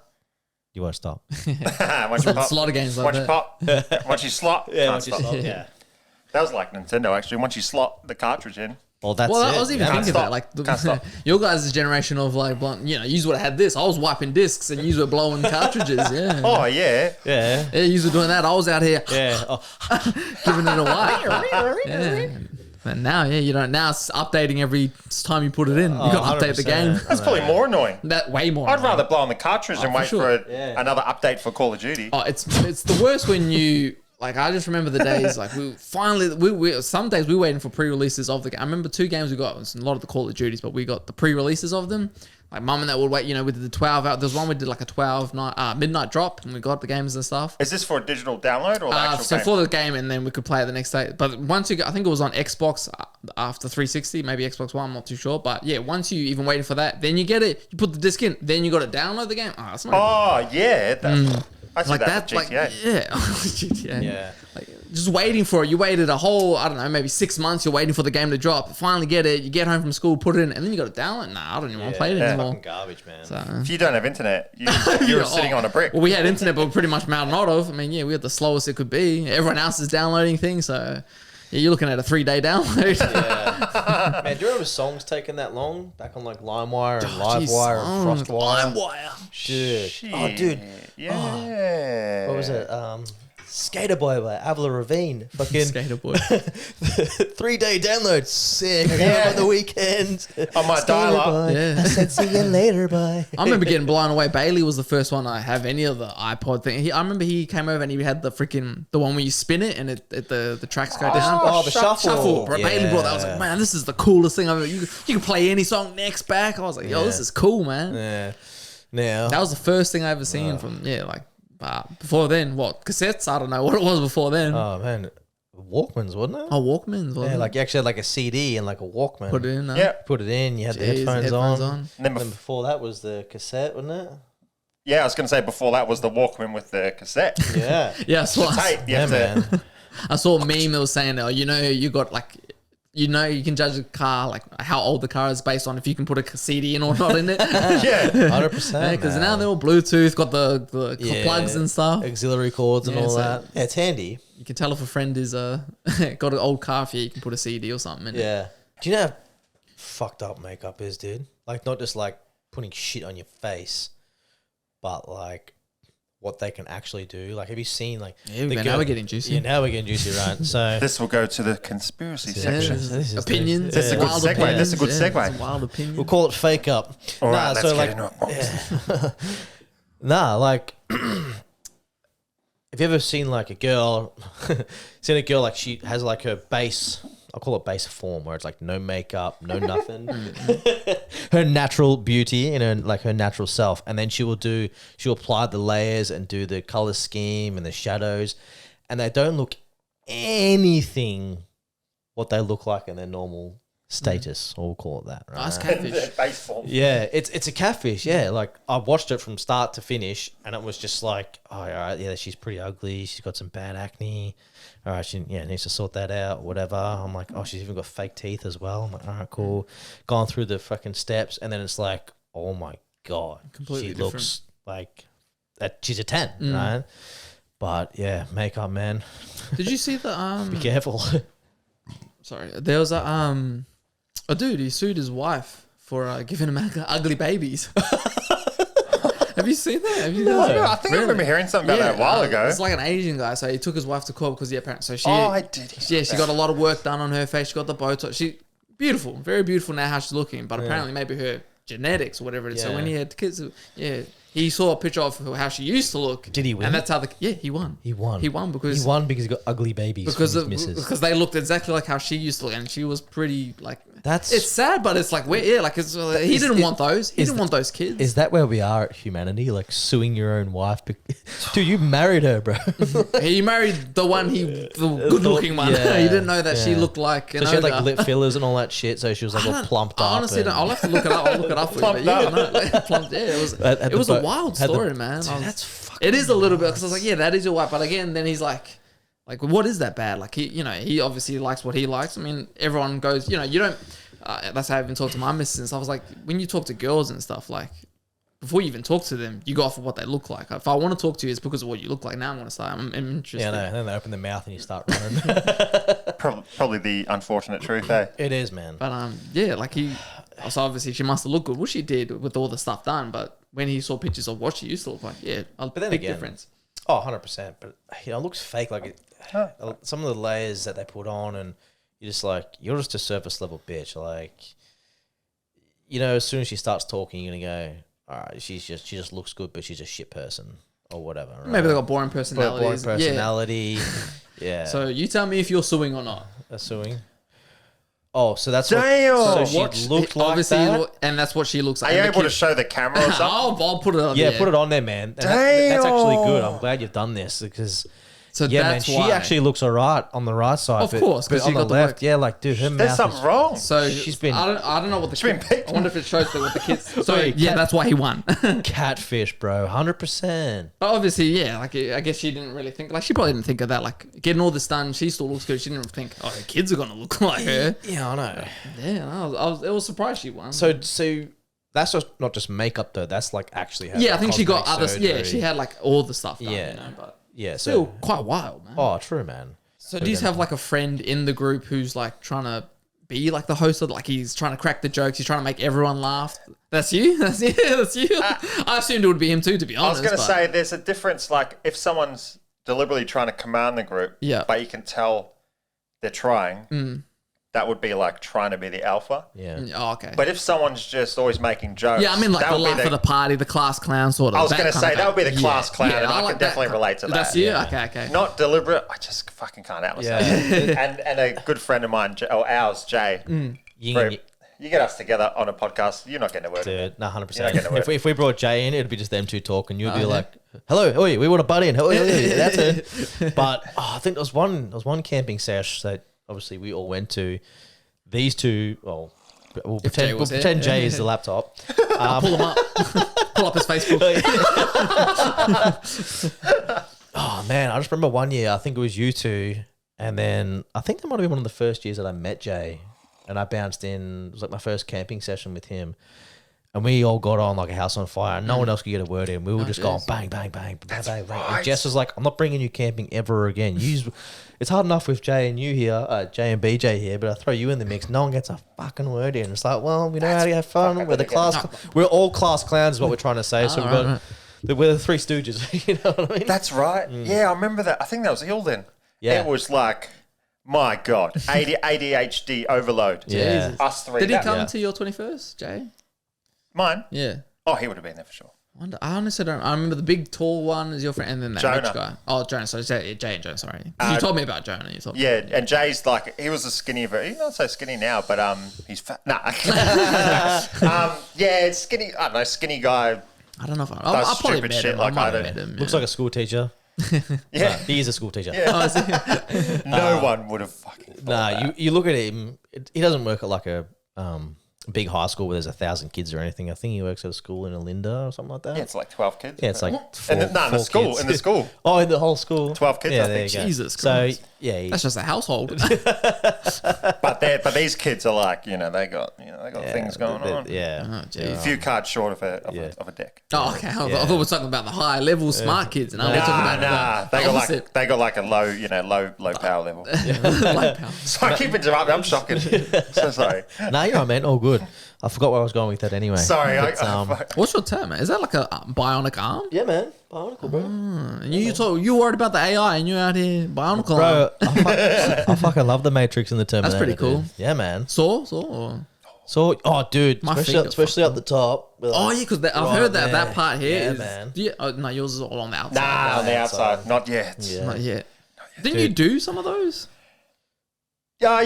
you won't stop. Once you There's pop, a lot of games like once you that. pop, once you slot, can't once you stop. stop, Yeah. yeah. That was like Nintendo actually. Once you slot the cartridge in, Well, that's Well, it. I was even yeah. thinking stop. that, like, Can't stop. your guys' generation of like, you know, you would have had this. I was wiping discs and you were blowing cartridges. Yeah. oh yeah, Yeah. Yeah, you were doing that. I was out here Yeah. Oh, giving it away. Yeah. And now, you don't. Now it's updating every time you put it in. You got to update the 100%. game. that's probably more annoying. That way more. I'd rather blow on the cartridge and wait sure. for another update for Call of Duty. Oh, it's the worst when you like I just remember the days like we finally we some days we were waiting for pre-releases of the game. I remember 2 games we got. It was a lot of the Call of Duties, but we got the pre-releases of them. Like mum and that would wait. You know, we did the 12 hour. There's one we did like a 12 night midnight drop, and we got the games and stuff. Is this for a digital download or the actual So game? for the game, and then we could play it the next day. But once you got, I think it was on Xbox after 360, maybe Xbox One. I'm not too sure. But yeah, once you even waiting for that, then you get it. You put the disc in, then you got to download the game. Oh, that's not yeah. I see like that that, with GTA. like yeah, GTA. Yeah. Like just waiting for it. You waited a whole, I don't know, maybe 6 months. You're waiting for the game to drop. Finally get it. You get home from school, put it in, and then you got to download. Nah, I don't even want to play it anymore. Fucking garbage, man. So, If you don't have internet, you're sitting on a brick. well, we had internet, but pretty much out of. I mean, yeah, we had the slowest it could be. Everyone else is downloading things, so yeah, you're looking at a 3-day download. Yeah. Man, do you remember songs taking that long? Back on like LimeWire and Livewire and FrostWire. LimeWire. Dude. Shit. Oh, dude. Yeah. What was it? Skater Boy by Avril Lavigne. Fucking Skater Boy. 3-day download. Sick. I got it on the weekend. On my dial-up. Yeah. I said, see you later, bye. I remember getting blown away. Bailey was the first one I have any of the iPod thing. I remember he came over and he had the one where you spin it and the tracks go down. Oh, the shuffle. Bro, Bailey brought that. I was like, man, this is the coolest thing I've ever. You can play any song next back. I was like, yo, this is cool, man. Yeah. Now. That was the first thing I ever seen from before then, what cassettes? I don't know what it was before then. Oh, man. Walkmans, wasn't it? Oh, Walkmans. Wasn't Yeah, it? like you actually had like a CD and like a Walkman. Put it in. Yeah. Put it in. You had the Jeez, headphones on. And then And then before that was the cassette, wasn't it? I was going to say before that was the Walkman with the cassette. Yeah. Yeah, I saw. Tape. You Yeah, have to- man. I saw a meme that was saying, you know, you got like. You know, you can judge a car, like how old the car is based on if you can put a CD in or not in it. Yeah. 100%. Because now they're all Bluetooth, got the plugs and stuff. Auxiliary cords and Yeah, all so- that. Yeah, it's handy. You can tell if a friend is got an old car for you can put a CD or something in it. Yeah. Do you know how fucked up makeup is, dude? Like, not just like putting shit on your face, but like what they can actually do. Like, have you seen like... Now we're getting juicy. Yeah, now we're getting juicy, right? So... This will go to the conspiracy Yeah, section. This is opinions. That's a good wild segue. opinions. That's a good Yeah, segue. it's a wild opinion. We'll call it fake up. All right, let's get into it. Nah, like... Have you ever seen like a girl... like she has like her base... I'll call it base form, where it's like no makeup, no nothing. Her natural beauty and her natural self. And then she'll apply the layers and do the color scheme and the shadows. And they don't look anything what they look like in their normal status. Or we'll call it that. Right? Nice catfish. Base form. Yeah, it's a catfish. Yeah, like I watched it from start to finish, and it was just like, oh, all right, yeah, she's pretty ugly. She's got some bad acne. All right, she needs to sort that out. Whatever. I'm like, oh, she's even got fake teeth as well. I'm like, all right, cool. Gone through the fucking steps, and then it's like, oh my god, Completely she different. looks like that. She's a 10, right? But yeah, makeup, man. Did you see the Be careful. Sorry, there was a dude. He sued his wife for giving him ugly babies. Have you seen that? Have you I think I remember hearing something about that a while ago. It's like an Asian guy. So he took his wife to court because apparently. So she. I did. Yeah, she got a lot of work done on her face. She got the Botox. She beautiful, very beautiful now how she's looking. But apparently maybe her genetics or whatever it is. So Yeah. when he had kids, he saw a picture of how she used to look. Did he win? And that's how he won. He won. He won because he got ugly babies because from his missus. because they looked exactly like how she used to look, and she was pretty like. That's It's sad, but it's like he didn't want those. He didn't want those kids. Is that where we are at humanity? Like suing your own wife? Dude, you married her, bro. He married the good-looking one. Yeah, He didn't know that she yeah. looked like. So she had like lip fillers and all that shit. So she was like all plumped up. Honestly, I'll have to look it up. I'll look it up for you. But yeah, no, like, plumped. Yeah, it was. Had It was the a wild had the- story, man. Dude, I was- that's fucking. It is a little bit because I was like, yeah, that is your wife. But again, then he's like, what is that bad? Like he obviously likes what he likes. I mean, everyone goes, you don't. That's how I even talk to my missus and stuff. I was like, when you talk to girls and stuff, like before you even talk to them, you go off of what they look like. If I want to talk to you, it's because of what you look like. Now I'm going to say I'm interested. Yeah, no. And then they open their mouth and you start running. Probably the unfortunate truth, eh? It is, man. But yeah, like so obviously she must have looked good, which she did with all the stuff done. But when he saw pictures of what she used to look like, yeah, a then big again, difference. Oh, 100%. But it looks fake. Like some of the layers that they put on, and you're just like, you're just a surface level bitch. Like, as soon as she starts talking, you're gonna go, all right, she just looks good, but she's a shit person. or whatever. Right? Maybe they got boring personalities. Boring personality. Yeah. So you tell me if you're suing or not. That's suing. Oh, so that's Damn. what, so What she looked like obviously, that? and that's what she looks like. Are you And the able to kid- show the camera or something? I'll put it on. Yeah, put it on there, man. And that's actually good. I'm glad you've done this because So yeah, man, that's she why. actually looks alright on the right side. Of course, but 'cause on you the got the left, work. yeah, like dude, her There's mouth something is, wrong. So She's been- I don't know what the been picked. I wonder if it shows what the kids. So Wait, yeah, that's why he won. catfish, bro, 100%. But obviously, yeah, like I guess she didn't really think. Like she probably didn't think of that. Like getting all this done, she still looks good. She didn't think, oh, her kids are gonna look like her. Yeah, I know. Yeah, I was surprised she won. So that's just not just makeup though. That's like actually. yeah, I think she got cosmetic other. Yeah, surgery. she had like all the stuff done. Yeah. You know, but Yeah, still so quite wild, man. oh, true, man. So do you have like a friend in the group who's like trying to be like the host of like he's trying to crack the jokes, he's trying to make everyone laugh? That's you? That's you? I assumed it would be him too, to be I was honest. going to but- say there's a difference. Like if someone's deliberately trying to command the group, Yeah. but you can tell they're trying, that would be like trying to be the alpha. Yeah. Oh, okay. But if someone's just always making jokes, yeah, I mean like that the would be life of the party, the class clown sort of. I was going to kind say of that would be the thing. class clown, and I like can that definitely kind- relate to that. That's you? Yeah. Okay. Not deliberate. I just fucking can't help myself. Yeah. and a good friend of mine, ours, Jay. Yin You get us together on a podcast. You're not getting a word. Dude, no, You're not 100%. getting a word. If we brought Jay in, it'd be just them two talking. You'd be like, "Hello, oi, we want to butt in." Oi, that's it. But I think there was one camping sesh that obviously we all went to. These two, well, we'll Jay was here. pretend Jay is the laptop. Pull him up. Pull up his Facebook. Oh man, I just remember one year. I think it was you two, and then I think that might have been one of the first years that I met Jay, and I bounced in. It was like my first camping session with him, and we all got on like a house on fire. And no one else could get a word in. We were just going bang, bang, bang, bang, bang, bang. And Jess was like, "I'm not bringing you camping ever again. It's hard enough with Jay and you here, Jay and BJ here, but I throw you in the mix. No one gets a fucking word in. It's like, well, we know how to have fun. We're the class. We're all class clowns, is what we're trying to say. So we're the Three Stooges. You know what I mean? That's right. Yeah, I remember that. I think that was Ilden. Yeah. It was like, my God, ADHD overload. Yeah. Jesus. Us three. Did he that- come to your 21st, Jay? Mine? Yeah. Oh, he would have been there for sure. I honestly don't. I remember the big tall one is your friend, and then that Jonah. rich guy. Oh, Jonah. So Jay and Jonah. Sorry, you told me about Jonah. You told me. Yeah, and Jay's like, he was a skinny, he's not so skinny now, but he's fat. Nah. Yeah, skinny, I don't know, skinny guy. I don't know if I Does probably stupid met shit him. like I might I have do. met him. Looks like a school teacher. Yeah. He is a school teacher. Oh, is he? No one would have fucking thought that. Nah, you look at him. He doesn't work at like a big high school where there's 1,000 kids or anything. I think he works at a school in Alinda or something like that. Yeah, it's like 12 kids. Yeah, it's like in the school, kids. in the school. Oh, in the whole school. 12 kids, Yeah, I there think. you go. Jesus So Christ. yeah, That's just a household. But these kids are like, they got things going on. Yeah. Oh, A geez. few cards short of a deck. Oh, okay. I thought we were talking about the high level smart kids, and now we're talking about They the opposite. got like a low power level. Light power. So I keep interrupting. I'm shocking. So sorry. No, you're right, man. All good. I forgot where I was going with that anyway. Sorry. But, What's your term, man? Is that like a bionic arm? yeah, man. Bionicle, bro. And you worried about the AI, and you're out here bionicle arm. Bro, I fucking love the Matrix and the Terminator. pretty cool. dude. Yeah, man. Saw? Or? So, dude, My especially, finger especially up the top. Oh yeah, because I've Right heard that there. that part here Yeah, is. man. Yeah, oh, no, yours is all on the outside. Nah, on the outside. Not yet. Yeah. Not yet. Didn't you do some of those? Yeah.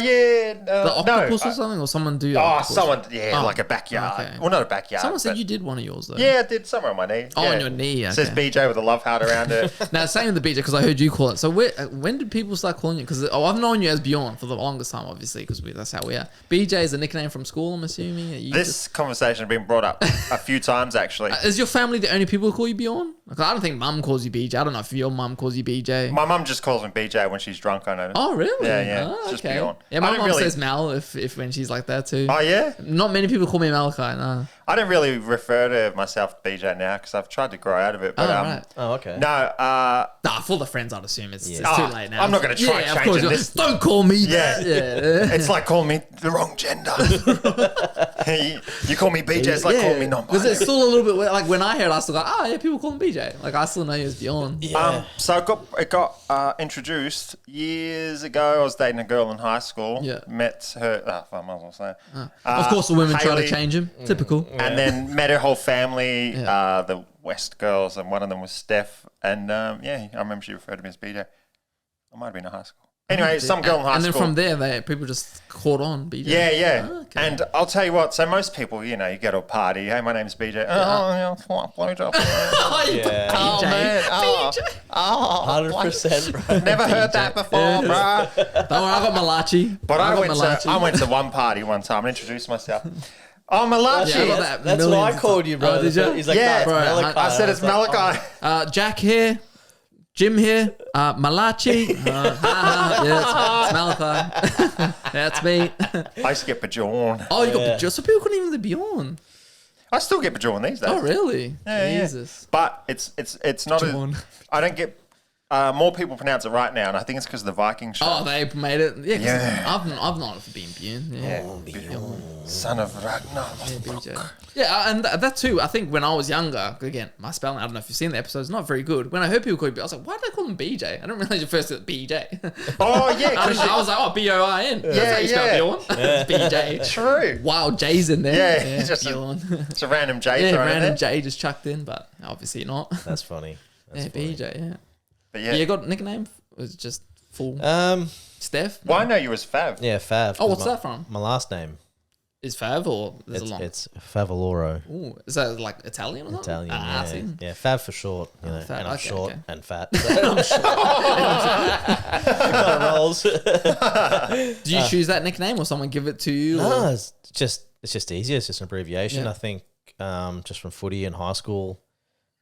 The octopus or something, or someone do? octopus? Someone. Oh, Like a backyard. okay. Well, not a backyard. Someone said but- you did one of yours though. Yeah, I did somewhere on my knee. Oh, yeah. on your knee. It says Okay. BJ with a love heart around it. Now, same with the BJ because I heard you call it. So when did people start calling you? Because I've known you as Bjorn for the longest time, obviously, because that's how we are. BJ is a nickname from school, I'm assuming. You This conversation has been brought up a few times actually. is your family the only people who call you Bjorn? Like, I don't think Mum calls you BJ. I don't know if your mum calls you BJ. My mum just calls me BJ when she's drunk. I know. Oh, really? Yeah. Oh, It's just okay. Bjorn. Yeah, I my don't mum really- says Mal if when she's like that too. Oh yeah. Not many people call me Malachi. No. I don't really refer to myself BJ now because I've tried to grow out of it. But right. Oh, okay. no. Nah, for the friends, I'd assume it's too Ah, late now. I'm not gonna try of changing course. this. Don't call me Yeah. that. Yeah. It's like calling me the wrong gender. you call me BJ, it's like calling me Because it's non-binary. still a little bit weird. Like when I heard it, I still go, yeah, people call him BJ. Like I still know you as Bjorn. Yeah. So it got introduced years ago. I was dating a girl in high school. Yeah. Met her. I might as well say. Of course, the women try to Hayley, change him. Typical. And then met her whole family. The West girls, and one of them was Steph. And I remember she referred to me as BJ. I might have been in high school. Anyway, some girl in high school. And then from there, people just caught on BJ. Yeah. Oh, okay. And I'll tell you what, so most people, you go to a party, hey, my name's BJ. Blowjob. BJ. Man. BJ. 100%, bro. Never heard that before, bro. Don't worry, I got Malachi. But I went to one party one time and introduced myself. Oh, Malachi. Yeah, I got that That's what I called you, bro. Oh, did you? He's like, Yeah, nah, it's bro. Malachi. I said it's was like, Malachi. Jack here. Jim here, Malachi. Yeah, it's Malachi. That's me. I used to get Bjorn. Oh, you got Bjorn. So people couldn't even be Bjorn. I still get Bjorn these days. Oh, really? Yeah. Jesus. But it's not Bjorn. I don't get more people pronounce it right now, and I think it's because of the Viking show. Oh, they made it. Yeah, 'cause Yeah. I've not been Bjorn. Yeah. Bjorn, son of Ragnar. BJ. Yeah, and that too. I think when I was younger, again, my spelling, I don't know if you've seen the episodes, not very good. When I heard people call it, I was like, why do they call him BJ? I don't realize your first name BJ. Oh yeah, I was like, oh, Boin. That's how you spell Bjorn. It's BJ. true. Wild J's in there. Yeah, just Bjorn. It's a random J. Yeah, thrown in random there. J just chucked in, but obviously not. That's funny. That's Yeah, funny. BJ, yeah. But You got a nickname? Or was it just full Steph? Well, I know you as Fav. Yeah, Fav. Oh, what's that from? My last name. Is Fav or is it long? It's Favaloro. Ooh, is that like Italian or something? Italian, Ah, yeah. see. Yeah, Fav for short. You know, Fav, and I'm okay, short okay. and fat. Kind of rolls. Do you choose that nickname or someone give it to you? No, or- it's just easier. It's just an abbreviation. Yeah. I think just from footy in high school,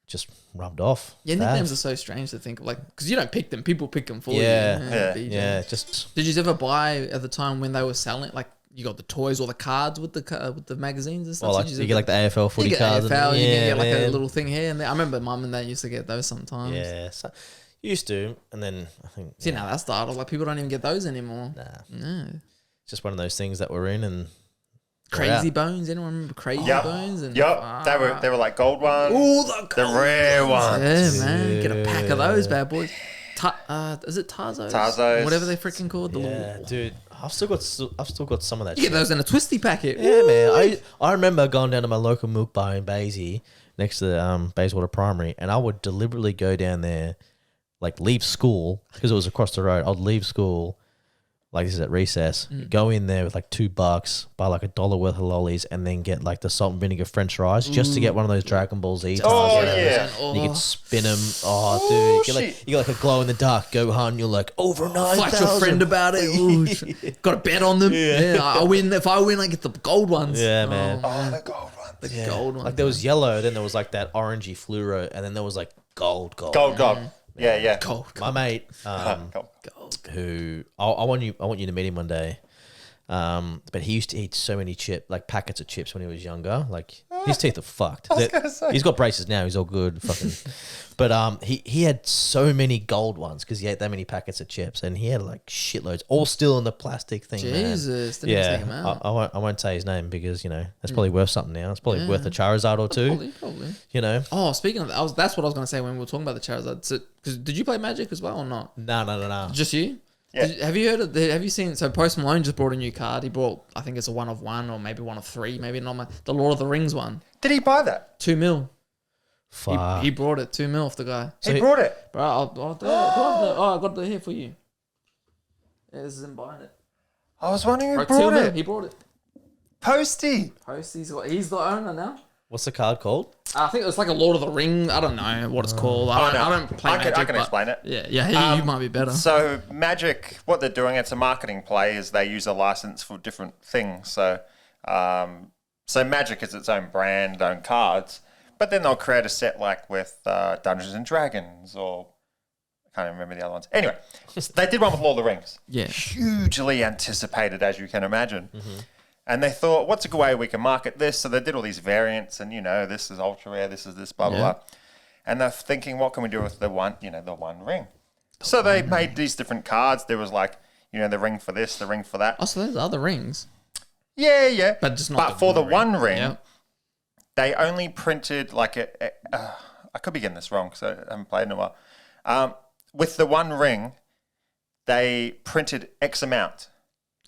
just rubbed off. Yeah, Fav. nicknames are so strange to think of, like, because you don't pick them, people pick them for Yeah. you. Yeah. BJ. Yeah, just Did you ever buy at the time when they were selling, like, you got the toys or the cards with the magazines and stuff? like Did you get like the AFL footy you get cards. AFL, you can get like a man. little thing here and there. I remember mum and dad used to get those sometimes. Yeah, so, used to, and then I think See, now that started, like, people don't even get those anymore. nah, No. it's just one of those things that we're in, and Crazy Bones. Anyone remember Crazy Yep. Bones? And Yup. They were like gold ones. Ooh, The rare ones. Yeah, man. Get a pack of those bad boys. Is it Tarzos? Tarzos. Whatever they freaking called. The yeah, little, dude, I've still got some of that. you get shit. those in a twisty packet. Yeah, man. I remember going down to my local milk bar in Basie, next to the Bayswater Primary, and I would deliberately go down there, like leave school because it was across the road. I'd leave school, like this is at recess, go in there with like $2, buy like $1 worth of lollies, and then get like the salt and vinegar French fries just to get one of those Dragon Ball Z. Oh, Tarzos. yeah. You can spin them. Oh, Oh, dude, you get like a glow in the dark Gohan. You're like over 9,000. Fight your friend about it. Ooh, got a bet on them. Yeah, I win. If I win, I get the gold ones. Yeah, man. Oh, the gold ones. The Yeah. gold ones. Like there was yellow, then there was like that orangey fluoro, and then there was like gold. Gold. Yeah. gold. My mate, Gold. Gold. who I want you to meet him one day. But he used to eat so many packets of chips when he was younger. Like his teeth are fucked. He's got braces now. He's all good. Fucking. But he had so many gold ones because he ate that many packets of chips, and he had like shitloads, all still in the plastic thing. Jesus, didn't man. even take him out. I won't say his name because that's probably worth something now. It's probably worth a Charizard or two. Probably. You know. Oh, speaking of that, that's what I was going to say when we were talking about the Charizard. So, 'cause did you play Magic as well or not? No. Just you? Yeah. Have you heard have you seen, so Post Malone just brought a new card. He brought, I think it's a 1 of 1 or maybe 1 of 3, maybe not the Lord of the Rings one. Did he buy that? 2 mil. Fuck. He brought it, 2 mil off the guy. He brought it. Bro, I got it here for you. Yeah, this is him buying it. I was wondering who Bro, 2 brought mil, it. he brought it. Posty. Post, he's the owner now. What's the card called? I think it's like a Lord of the Ring. I don't know what it's called. I don't play Magic. I can but explain it. Yeah, you might be better. So Magic, what they're doing, it's a marketing play, is they use a license for different things. So, so Magic is its own brand, own cards, but then they'll create a set like with Dungeons and Dragons, or I can't even remember the other ones. Anyway, they did one with Lord of the Rings. Yeah. Hugely anticipated, as you can imagine. And they thought, what's a good way we can market this? So they did all these variants, and this is ultra rare, this is this, blah blah blah. And they're thinking, what can we do with the one ring? So they made these different cards. There was like, the ring for this, the ring for that. Oh, so there's other rings. Yeah. But just not But the for the one one ring, Yep. they only printed like I could be getting this wrong because I haven't played in a while. With the one ring, they printed X amount.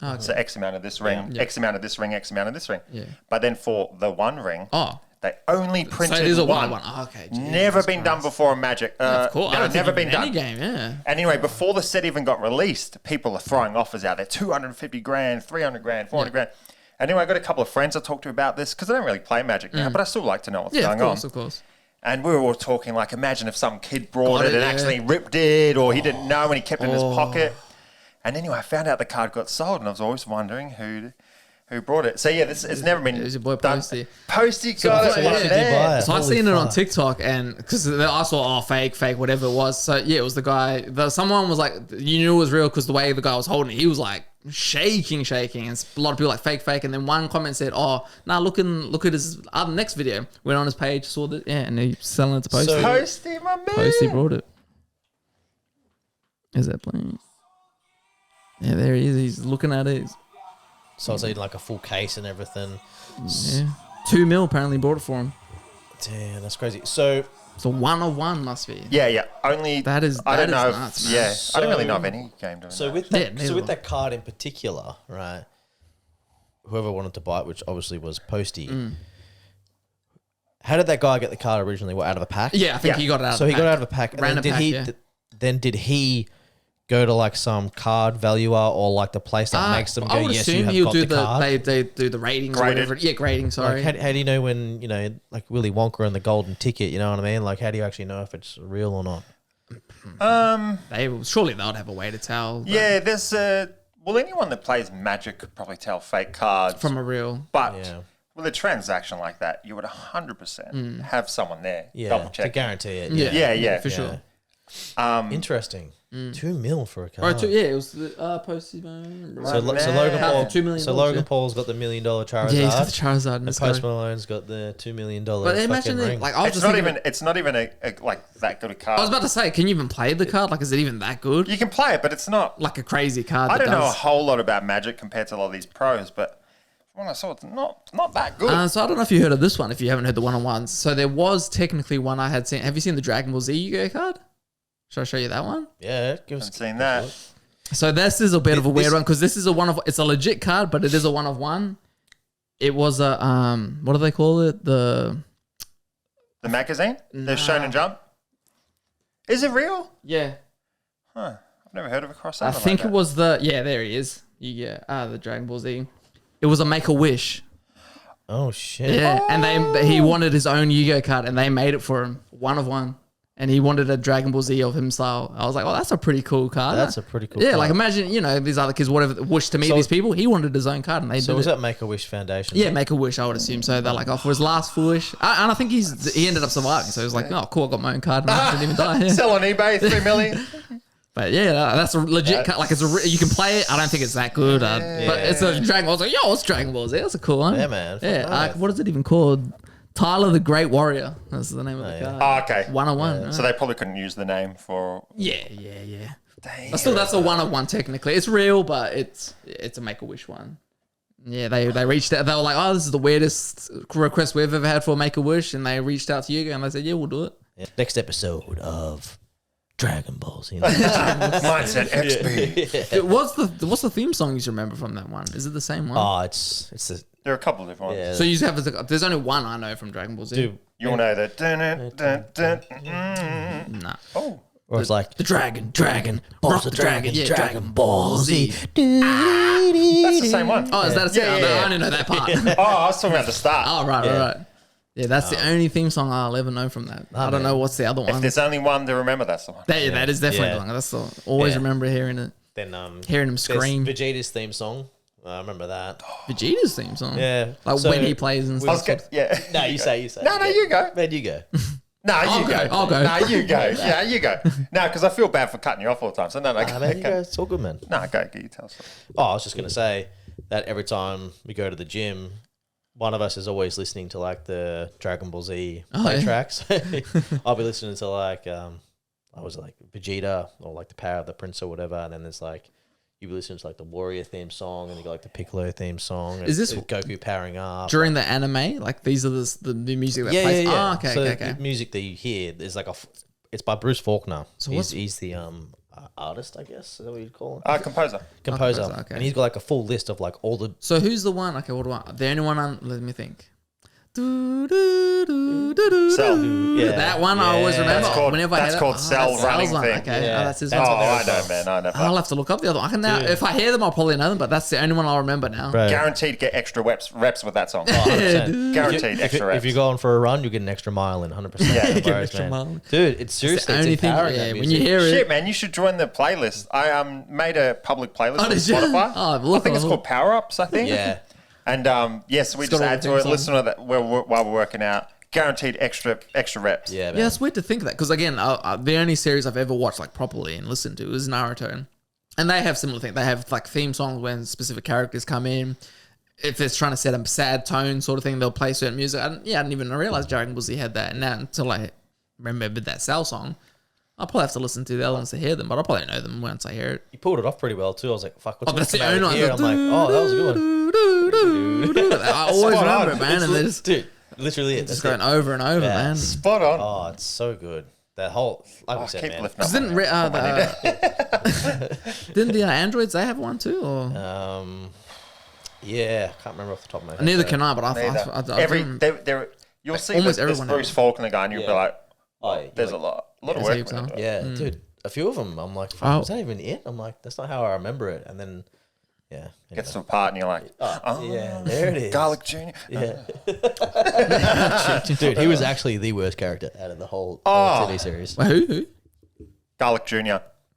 Oh, okay. So X amount of this ring, Yeah. X amount of this ring, X amount of this ring. Yeah. But then for the one ring, Oh, They only So printed it is a one. 1-1. Oh, okay. Never Jesus been done Christ. before in Magic. Of course. I No, don't never think been in any done. game, yeah. Anyway, before the set even got released, people are throwing offers out there: 250 grand, 300 grand, 400 grand. Anyway, I got a couple of friends I talked to about this because I don't really play Magic now, but I still like to know what's Yeah, going of on. course. And we were all talking like, imagine if some kid brought Got it it, and yeah. actually ripped it, or he didn't know and he kept it in his pocket. And anyway, I found out the card got sold, and I was always wondering who brought it. So yeah, this it's never been It was your boy done. Posty. Posty got it. yeah, Right did you there. buy it? So I Holy seen it on fuck. TikTok, and because I saw fake, whatever it was. So yeah, it was the guy. Someone was like, you knew it was real because the way the guy was holding it, he was like shaking, and a lot of people like fake. And then one comment said, "Oh, nah, look at his other next video." Went on his page, saw that, and he's selling it to Posty. So- Posty, my man. Posty brought it. Is that playing? Yeah, there he is. He's looking at it. So it's like a full case and everything. Yeah, 2 mil apparently bought it for him. Damn, that's crazy. So So 1 of 1 must be. Yeah. Only That is- I don't that is know. nuts, If, man. yeah, I don't really know of So- any game doing So that. with Yeah, that, neither so with one. that card in particular, right? Whoever wanted to buy it, which obviously was Posty. How did that guy get the card originally? What, out of a pack? Yeah, I think Yeah. he got it out. So of he the got pack. out of a pack. And then Random did pack, he? yeah. Then did he go to like some card valuer or like the place that makes them go? I would Yes, you assume have he'll got do the card. they do the ratings or Graded. whatever. Yeah, grading. Sorry. Like, how do you know when like Willy Wonka and the golden ticket? You know what I mean? Like, how do you actually know if it's real or not? Surely they'd have a way to tell. But Yeah, there's anyone that plays Magic could probably tell fake cards from a real. but Yeah. with a transaction like that, you would 100% have someone there Yeah, double to check. guarantee it. Yeah, for Yeah. sure. Interesting. 2 mil for a card. Or yeah, it was the Posty. So, Right. so Man. Logan Paul, $2 million, so Logan yeah. Paul's got the $1 million Charizard. Yeah, he's got the Charizard in and this Post card. Malone's got the $2 million. But imagine fucking it, ring. like I was It's just not thinking, even. It's not even a like that good a card. I was about to say, can you even play the card? Like, is it even that good? You can play it, but it's not. Like a crazy card. I that don't know a does. whole lot about Magic compared to a lot of these pros, but when I saw it, it's not that good. So I don't know if you heard of this one. If you haven't heard the one-on-ones, so there was technically one I had seen. Have you seen the Dragon Ball Z Yu-Gi-Oh card? Should I show you that one? Yeah, give us Haven't seen that. So this is a bit of a weird This- one because this is it's a legit card, but it is a 1 of 1. It was a what do they call it? The magazine, the Shonen Jump. Is it real? Yeah, Huh. I've never heard of a crossover. I like think that. it was there he is. The Dragon Ball Z. It was a Make a Wish. Oh shit! Yeah, and he wanted his own Yu-Gi-Oh card, and they made it for him, 1 of 1. And he wanted a Dragon Ball Z of himself. I was like, oh, that's a pretty cool card. That's a pretty cool. Yeah, card. like imagine, these other kids, whatever, wish to meet So- these people. He wanted his own card, and they So did was it. that Make a Wish Foundation? Yeah, Make a Wish, I would assume. So they're like, for his last wish. And I think he ended up surviving. So he was like, oh, cool, I got my own card, and I didn't even die. Yeah. Sell on eBay, 3 million. But yeah, that's a legit card. Like, you can play it. I don't think it's that good. But it's a Dragon Ball Z. I was like, yo, it's Dragon Ball Z. That's a cool one. Yeah, man. Fuck Yeah, nice. what is it even called? Tyler the Great Warrior. That's the name of the yeah. card. Oh, okay. 1 of 1. So they probably couldn't use the name for. Yeah. But still, that's a 1 of 1 technically. It's real, but it's a Make a Wish one. Yeah, they reached out. They were like, "Oh, this is the weirdest request we've ever had for a Make a Wish," and they reached out to you, and they said, "Yeah, we'll do it." Yeah. Next episode of Dragon Balls. Mindset XP. Dude, what's the theme song you remember from that one? Is it the same one? Oh, it's the There are a couple of different ones. yeah. So you have there's only one I know from Dragon Ball Z. Dude, You all know that. Nah. Oh. or it's like The dragon, rock the dragon, yeah, Dragon Ball Z. That's the same one. Oh, is that a song? Yeah. I only know that part. Oh, I was talking about the start. Oh, right. Yeah, that's the only theme song I'll ever know from that. I don't man. know what's the other If one. there's only one to remember, that's the one. That is definitely Yeah. the one. That's the always Yeah. remember hearing it, then hearing him there's scream. Vegeta's theme song. I remember that. Vegeta's theme song. Yeah, Like so- when he plays and I was stuff. yeah. No, you say. No, you go. Man, you go. No, you go. I'll go. No, you go. Yeah, you go. No, because I feel bad for cutting you off all the time. So no, Man, you go. It's all good, man. No, go. You tell us. Oh, I was just gonna say that every time we go to the gym, one of us is always listening to like the Dragon Ball Z play yeah. tracks. I'll be listening to like I was like Vegeta or like the Power of the Prince or whatever, and then there's like you be listening to like the Warrior theme song, and you got like the Piccolo theme song. Is this- it's Goku powering up? During the anime, like these are the new music that Yeah, plays. yeah, yeah. Oh, okay, so okay. the music that you hear is like it's by Bruce Faulkner. So He's the artist, I guess. Is that what you'd call him? Composer. Composer. composer, okay. And he's got like a full list of like all the So who's the one? Okay, what do I? The only one. Let me think. Cell. Yeah. That one I always remember. That's called- Whenever I that's hear called that, Cell that's running Cell's one. thing. Okay, Yeah. that's his That's one. what I know, man. I know. I'll have to look up the other one. I can now. If I hear them, I'll probably know them. But that's the only one I'll remember now. Bro. Guaranteed to get extra reps with that song. 100%. Guaranteed extra reps. If you're going for a run, you get an extra mile in 100%. Yeah, No get an worries, extra man. mile. Dude, it's seriously only it's thing. empowering. Yeah, that when music. you hear it. Shit, man, you should join the playlist. I made a public playlist on did you? Spotify. Oh, I think it's called Power Ups, I think. Yeah. And yes, we It's just got all add the to it, things listen to that while we're working out. Guaranteed extra reps. Yeah, man. Yeah, it's weird to think of that because again, the only series I've ever watched like properly and listened to is Naruto, and they have similar things. They have like theme songs when specific characters come in. If it's trying to set a sad tone sort of thing, they'll play certain music. I didn't even realize Dragon Ball Z had that, and now until I remembered that Cell song, I'll probably have to listen to the other ones to hear them, but I'll probably know them once I hear it. You pulled it off pretty well too. I was like, "Fuck, what's Oh, that's the coming out only here?" one. I'm like, "Oh, that was a good one." I always Spot remember on. it, man, and they're just Literally, it's going over and over, Yeah. man. Spot on. Oh, it's so good. That whole, like we said, Keep man. lifting up. Didn't didn't the androids they have one too? Or Yeah, can't remember off the top of my head. neither though. can I, but I You'll see Almost this everyone Bruce has Faulkner guy, and you'll be Yeah. like, Oh, "There's like, a lot of there's work." heaps, went huh? into it. Yeah, dude, a few of them. I'm like, fuck, Oh. was that even it? I'm like, that's not how I remember it. And then, yeah, Gets to a part, and you're like, yeah, there it is. Garlic Jr. Yeah, dude, he was actually the worst character out of the whole TV series. Wait, who? Garlic Jr.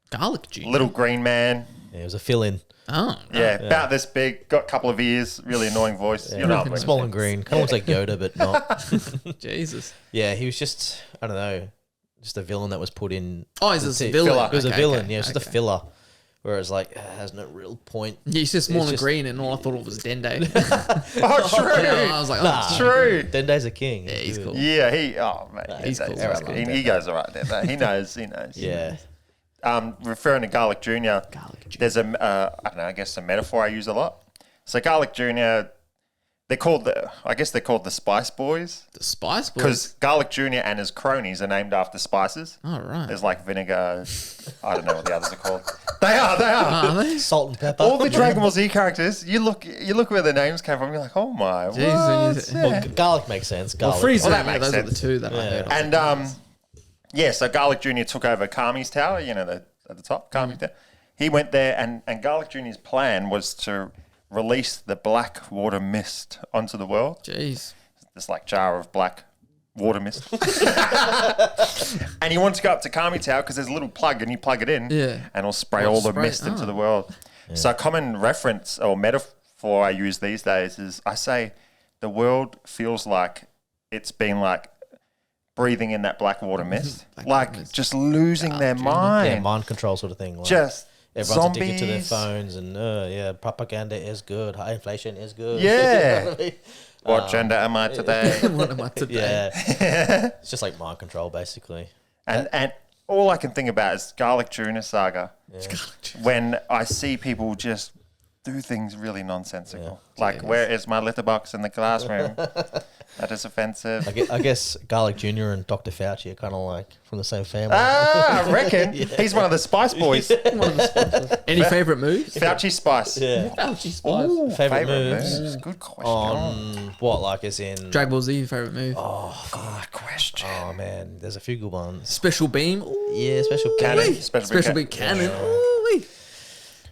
Garlic juice. Little green man. Yeah, it was a fill-in, Oh, Yeah, about this big, got a couple of ears, really annoying voice. You know, what small and green, kind of looks like Yoda, but not. Jesus. Yeah, he was just, I don't know, just a villain that was put in. Oh, he's a the villain. filler. He was a Okay, villain. okay, Yeah, it's just a okay. filler. Whereas like it has no real point. Yeah, he's just small It's and just- green, and all I thought of was Dende. Oh, true. I was like, oh, True. Dende's a king. Yeah, he's dude. cool. Yeah, oh man, he's cool. All right. He goes all right there. Though. He knows. Yeah. Referring to Garlic Jr. Garlic Jr. There's I don't know. I guess a metaphor I use a lot. So Garlic Jr. They're called the Spice Boys The Spice Boys. because Garlic Jr. and his cronies are named after spices. All right. There's like vinegar. I don't know what the others are called. They are. Are they? Salt and pepper. All the Dragon Ball Z characters. You look where their names came from. You're like, oh my. Jeez, when what? you- Yeah. Well, garlic makes sense. Garlic. Frieza. Well, that yeah, makes those are the sense. two that I heard. And yeah, so Garlic Jr. took over Kami's tower, at the top, Kami's tower. He went there, and Garlic Jr.'s plan was to release the black water mist onto the world. Jeez. This like jar of black water mist. And he wanted to go up to Kami Tower because there's a little plug, and you plug it in, Yeah. and it'll spray Oh, all the spray- mist into oh. the world. So a common reference or metaphor I use these days is I say the world feels like it's been like breathing in that black water mist, Black like water mist. just losing their Yeah, mind. mind control sort of thing. Like, Just everyone's zombies. addicted to their phones, and yeah, propaganda is good. High inflation is good. Yeah. You know what I mean? What gender am I today? What am I today? Yeah. It's just like mind control, basically. And all I can think about is Garlic Jr. saga. When I see people just do things really nonsensical. Like, where is my litter box in the classroom? That is offensive. I guess Garlic Jr. and Dr. Fauci are kind of like from the same family. I reckon. He's one of the Spice Boys. Any favorite moves? Fauci Spice. Yeah. Fauci Spice. Ooh, Favourite moves? Good question. On what, like, as in? Dragon Ball Z favorite move. Good question. Oh man, there's a few good ones. Special beam. Ooh, Yeah, special Cannon. cannon. Special big cannon. cannon. Ooh-wee.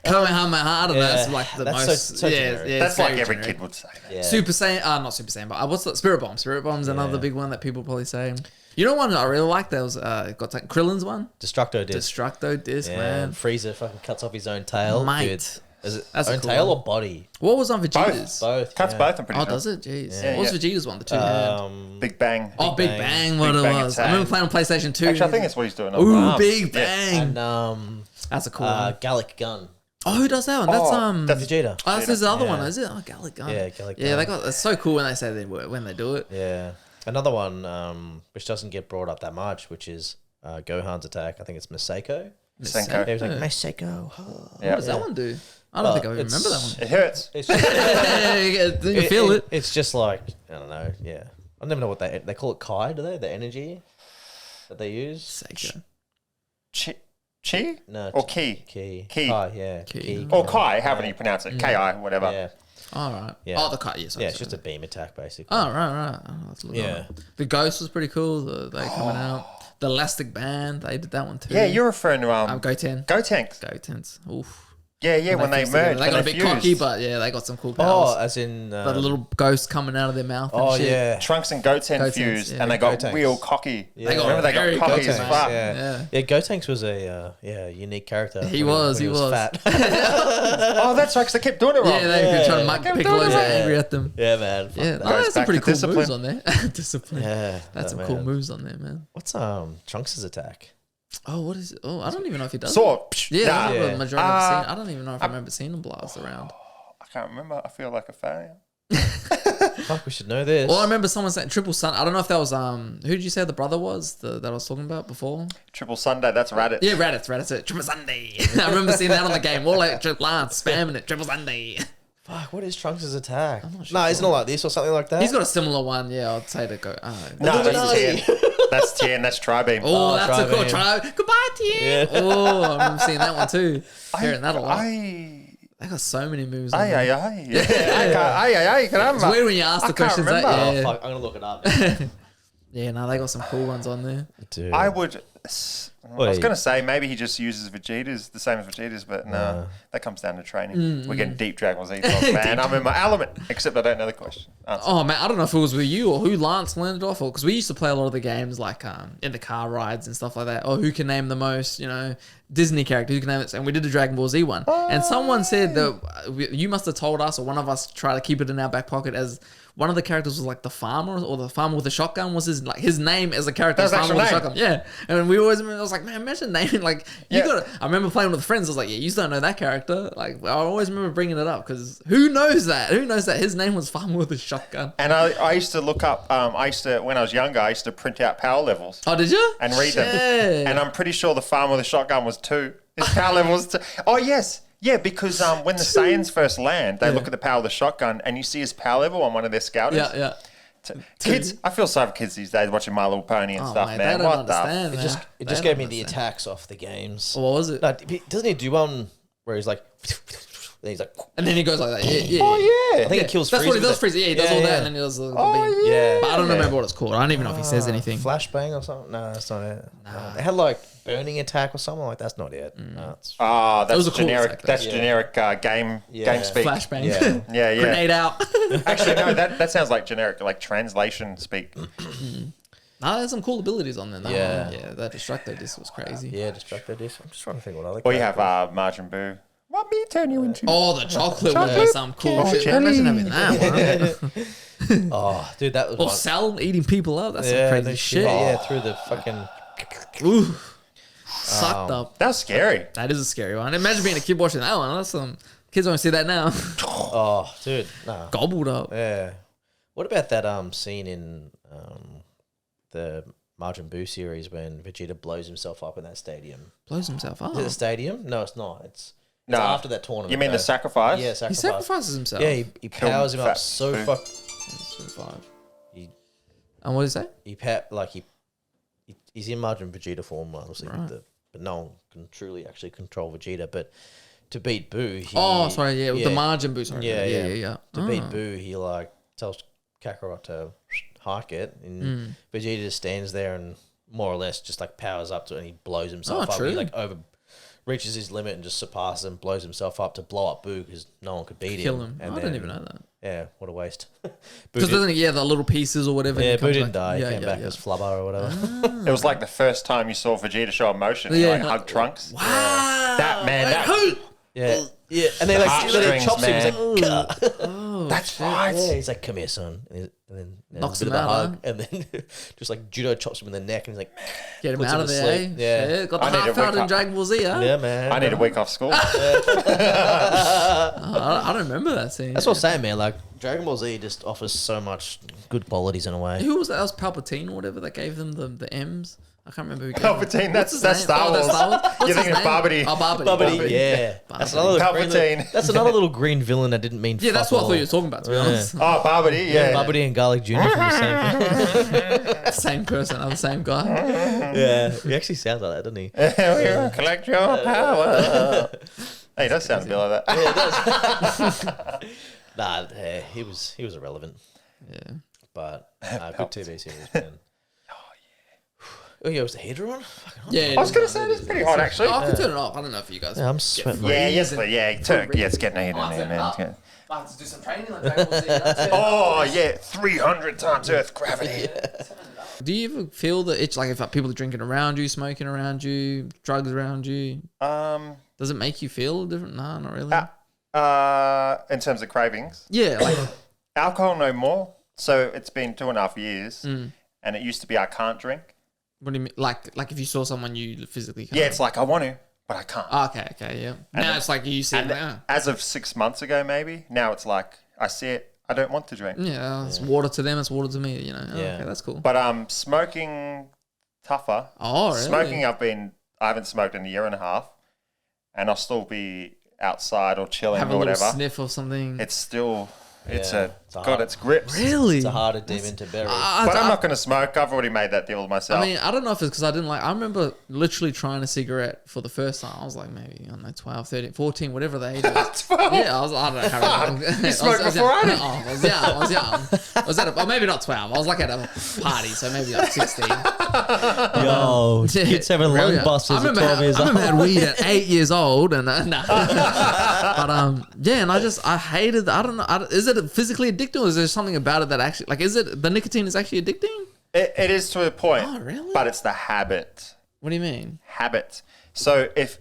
Kamehameha. I don't know. That's Yeah. like the That's most. so yeah, generic. yeah. That's it's like very every generic. kid would say that. Yeah. Super Saiyan, not Super Saiyan, but what's that? Spirit Bomb. Spirit Bomb's another Yeah. big one that people probably say. You know one I really like? That was Krillin's one. Destructo disc. Destructo disc, Yeah, man. Frieza fucking cuts off his own tail. Mate. Dude. Is it That's a own cool tail one. or body? What was on Vegeta's? Both. Cuts yeah. both, I'm pretty Oh, sure. does it? Jeez. Yeah, what was yeah. Vegeta's one? The two hand. Big Bang. Big Bang. Bang, what Big it Bang was. attack. I remember playing on PlayStation 2. Actually, I think that's what he's doing. Ooh, Big Yeah. Bang. And That's a cool one. Gallic gun. Oh, who does that one? That's that's Vegeta. Oh, that's his other one, Yeah. is it? Oh, Gallic Gun. Yeah, Gallic Yeah, Gun. they got. It's so cool when they say when they do it. Yeah. Another one, which doesn't get brought up that much, which is Gohan's attack. I think it's Masako. Senko. He was like, Masako. Yeah. What does that one do? I don't think I it's- remember that one. It hurts. It's just, You can feel it. It's just like, I don't know. Yeah. I never know what they call it. Kai, do they? The energy that they use? Seiko. Chi? No. Or Ki? Ki. Ki. Kai, yeah. Ki. Ki. Or Kai, however you pronounce it. Ki, whatever. Yeah. All right. Yeah. Oh, the cut. Yes. Yeah, it's just a beam attack basically. Oh, right. I'll have to look Yeah. at it. The Ghost was pretty cool. They coming out. The Elastic Band, they did that one too. Yeah, you're referring to Goten. Gotenks. Gotenks. Oof. Yeah, when they fused together. merged. They got a bit fused. cocky, but yeah, they got some cool powers. Oh, as in The little ghost coming out of their mouth. And shit. yeah. Trunks and Goten Gotenks, fused, yeah. and they got Gotenks. real cocky. Yeah. They got Remember, they very got cocky as Gotenks, fuck. Yeah. Gotenks was a unique character. He when was. when He was. fat. Oh, that's right, 'cause they kept doing it wrong. Yeah, they were trying to kept make doing Piccolo it. get angry at them. Yeah, man. Fuck Yeah, that. no, Goes there's some back pretty to cool discipline. moves on there. Discipline. Yeah, That's some cool moves on there, man. What's Trunks' attack? Oh, what is it? Oh, I don't even know if he does. Sword. Yeah, Nah. that's what the majority of the scene. I don't even know if I remember seeing him blast around. I can't remember. I feel like a failure. Fuck, we should know this. Well, I remember someone saying Triple Sun. I don't know if that was who did you say the brother was that I was talking about before? Triple Sunday. That's Raditz. Yeah, Raditz it. Triple Sunday. I remember seeing that on the game. All like Lance spamming it. Triple Sunday. Fuck, what is Trunks' attack? not sure. No, isn't it like this or something like that? He's got a similar one. Yeah, I'd say to go. No, that's Illuminati. 10. That's 10. That's Tri-Beam. Oh, that's a cool Tri-Beam. try. Goodbye, Tien. Yeah. Oh, I remember seeing that one too. Hearing that a lot. Ay, They got so many moves. on ay, there. ay. Yeah. Ay, It's caramba. weird when you ask the I can't questions. That, remember. yeah. Oh, fuck, I'm gonna look it up. Yeah, no, they got some cool ones on there. Dude. I would. I was Wait. going to say maybe he just uses Vegeta's the same as Vegeta's, but no, that comes down to training. We're getting deep Dragon Ball Z talk, man. I'm in my element, except I don't know the question. Answer. Oh man, I don't know if it was with you or who Lance landed off, or because we used to play a lot of the games like in the car rides and stuff like that. Or who can name the most, Disney character? Who can name it? And we did a Dragon Ball Z one, and someone said that you must have told us, or one of us tried to keep it in our back pocket as. One of the characters was like the farmer, or the farmer with a shotgun was his name as a character. That's Farmer with a actual shotgun. Yeah, and we always. I was like, man, imagine naming like you Yeah. got. I remember playing with friends. I was like, yeah, you don't know that character. Like I always remember bringing it up because who knows that? Who knows that his name was Farmer with a shotgun? And I used to look up. When I was younger, I used to print out power levels Oh, did you? and read them. Shit. And I'm pretty sure the farmer with a shotgun was 2. His power level was 2. Oh yes. Yeah, because when the Saiyans first land, they look at the power of the shotgun and you see his power level on one of their scouters. Yeah. Kids, I feel sorry for kids these days watching My Little Pony and stuff, mate, man. they don't What the? understand. It just gave me the attacks off the games. What was it? No, doesn't he do one where he's like, then he's like, And then he goes like that. Yeah. Oh yeah. I think he kills. That's what he Frieza does. with Frieza. Yeah, he does all that, and then he does the beam. Yeah, But I don't yeah. remember what it's called. I don't even know if he says anything. Flashbang or something? No, that's not it. No. They had like burning attack or something like that's not it. No, it's Ah, that's was a cool generic. attack, though. That's generic game speak. Flashbang. yeah. Yeah. Grenade out. Actually, no, that sounds like generic, like translation speak. No, there's some cool abilities on there. Though. Yeah. Yeah, that Destructo disc was crazy. Yeah, Destructo Disc. I'm just trying to think what other. Or you have Majin Buu. What me turn you into? Oh, the chocolate would be some cool shit. Imagine having that one. Oh, dude, that was Or one. Cell eating people up. That's Yeah, some crazy no shit. Yeah, through the fucking. Ooh. Sucked up. That's scary. That is a scary one. Imagine being a kid watching that one. That's some kids don't see that now. Oh, dude, no. Gobbled up. Yeah. What about that scene in the Majin Buu series when Vegeta blows himself up in that stadium? Blows himself up. Is it a stadium? No, it's not. It's No. after that tournament. You mean the though. sacrifice? Yeah, He sacrifice. sacrifices himself. Yeah, he powers him up fat so Buu. fuck. He And what did he say? he's in Majin Vegeta form, obviously, but no one can truly actually control Vegeta. But to beat Buu, he The margin boost. Yeah. To Oh. beat Buu, he tells Kakarot to hike it, and Vegeta just stands there and more or less just powers up to it, and he blows himself up. true. He reaches his limit and just surpasses and blows himself up to blow up Buu because no one could beat Kill him. And I didn't even know that. Yeah, what a waste. Because doesn't it, the little pieces or whatever. Yeah, and it Buu comes didn't back- die. He Yeah, came back yeah. as flubber or whatever. It was like the first time you saw Vegeta show emotion. He hugged Trunks. Wow. That man. Wait, That, who? Yeah, yeah, and then then he chops him. He's like, "Gah." Oh, that's right. Yeah, he's like, "Come here, son," and then Knocks a bit him of a out, hug, and then just judo chops him in the neck, and he's like, Get him puts out him of to there, sleep. eh? Yeah. Got the I need to half out wake in up. Dragon Ball Z, huh? "Yeah, man." I need a week off school. I don't remember that scene. That's what I'm saying, man. Dragon Ball Z just offers so much good qualities in a way. Who was that? That was Palpatine or whatever that gave them the M's. I can't remember who gave them. Palpatine, What's that's his that's name? Star Oh, Wars. that's Star Wars? What's You're his thinking of name? Barbary. Oh, Barbary. Bubbity, yeah. That's another little green. Palpatine. That's another little green villain I didn't mean. Yeah, that's fuck what I thought all. you were talking about, to be honest. Oh, Barbary, yeah. Bubbity and Garlic Jr. from the same thing. Same person, I'm the same guy. Yeah, he actually sounds like that, doesn't he? Collect your power. Hey, it does sound a bit like that. Nah, he was irrelevant. Yeah. But good TV series, man. Oh yeah, was the heater on? Yeah. I was going to say, it's pretty hot, actually. I can turn it off. I don't know if you guys. Yeah, I'm sweating. Yeah, yes, but yeah, it's getting heated in there, man. It's getting- I have to do some training like that. Oh, yeah, 300 times Earth gravity. Do you ever feel the itch, like if people are drinking around you, smoking around you, drugs around you? Does it make you feel different? No, not really. In terms of cravings, Yeah, like alcohol no more. So it's been 2.5 years, and it used to be I can't drink. what do you mean? Like if you saw someone you physically can't. Yeah, it's like I want to, but I can't. Oh, okay, yeah. Now it's like you see it. And as of 6 months ago, maybe now it's like I see it. I don't want to drink. Yeah, it's water to them. It's water to me. You know. Oh, Yeah. Okay, that's cool. But smoking tougher. Oh, really? Smoking, I haven't smoked in a year and a half, and I'll still be outside or chilling Have a or little whatever. sniff or something. It's still, it's Yeah, got its grips. Really? It's a harder demon to bury. But I'm not going to smoke. I've already made that deal with myself. I mean, I don't know if it's because I didn't like. I remember literally trying a cigarette for the first time. I was like, maybe, I don't know, 12, 13, 14, whatever the age was. 12? Yeah, I don't know how long. You smoked before I did. I was young. I was young. I was at maybe not 12. I was like at a party, so maybe like 16. Yo, kids having lung busters at 12 years I remember old. had weed at 8 years old, and no. But yeah, and I hated. I don't know. Is it physically addicting, or is there something about it that actually, like, is it the nicotine is actually addicting? it is to a point. Oh, really? But it's the habit. What do you mean? Habit. So if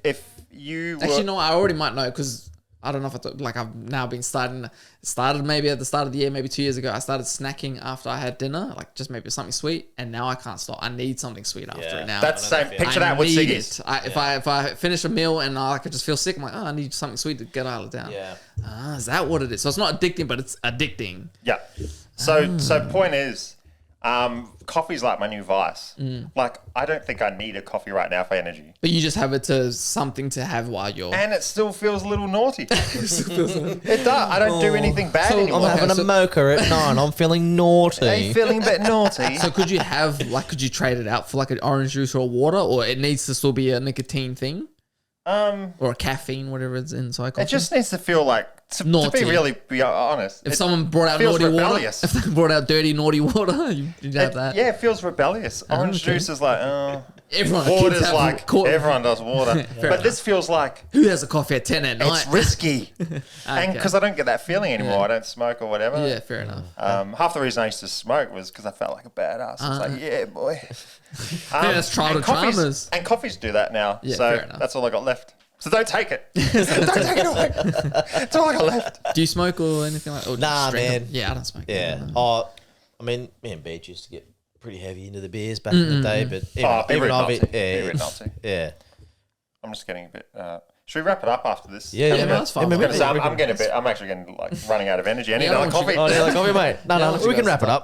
you were, Actually, no, I already might know because I don't know if I've now been started maybe at the start of the year, maybe 2 years ago. I started snacking after I had dinner, like just maybe something sweet, and now I can't stop. I need something sweet after Yeah. it now. that's the same. Picture that with need ciggies. it. If I finish a meal and I could just feel sick, I'm like, oh, I need something sweet to get all it down. Yeah. Is that what it is? So it's not addicting, but it's addicting. Yeah. So point is, coffee's like my new vice. Like I don't think I need a coffee right now for energy, But you just have it to something to have while you're. and it still feels a little naughty. It does. I don't do anything bad So, anymore. I'm having so- a mocha at 9. I'm feeling naughty. Are you feeling a bit naughty? So could you trade it out for like an orange juice or a water, or it needs to still be a nicotine thing? Or a caffeine, whatever it's inside coffee. It just needs to feel like, to Naughty. be honest. If someone brought out feels naughty rebellious. water, if they brought out dirty naughty water, you'd have that. Yeah, it feels rebellious. Orange okay. juice is like, Everyone, water's kids have like, everyone does water. But enough. this feels like, Who has a coffee at 10 at night? it's risky. And Okay. because I don't get that feeling anymore, I don't smoke or whatever. Yeah, fair enough. Half the reason I used to smoke was because I felt like a badass. It's like, yeah, boy. that's childhood traumas. And coffees do that now. Yeah, so fair enough. that's all I got left. So don't take it. Don't take it away. That's all I got left. Do you smoke or anything like that? Or Nah, just drink man. them? Yeah, I don't smoke. Yeah. Oh, I mean, me and Beach used to get pretty heavy into the beers back in the day, but Be rude not to. Be yeah, rude not to. yeah. I'm just getting a bit. Should we wrap it up after this? Yeah, no, that's fine. I'm actually getting like running out of energy. I need Yeah, I another don't want coffee. Oh, yeah, like coffee, mate. No, we can wrap it up.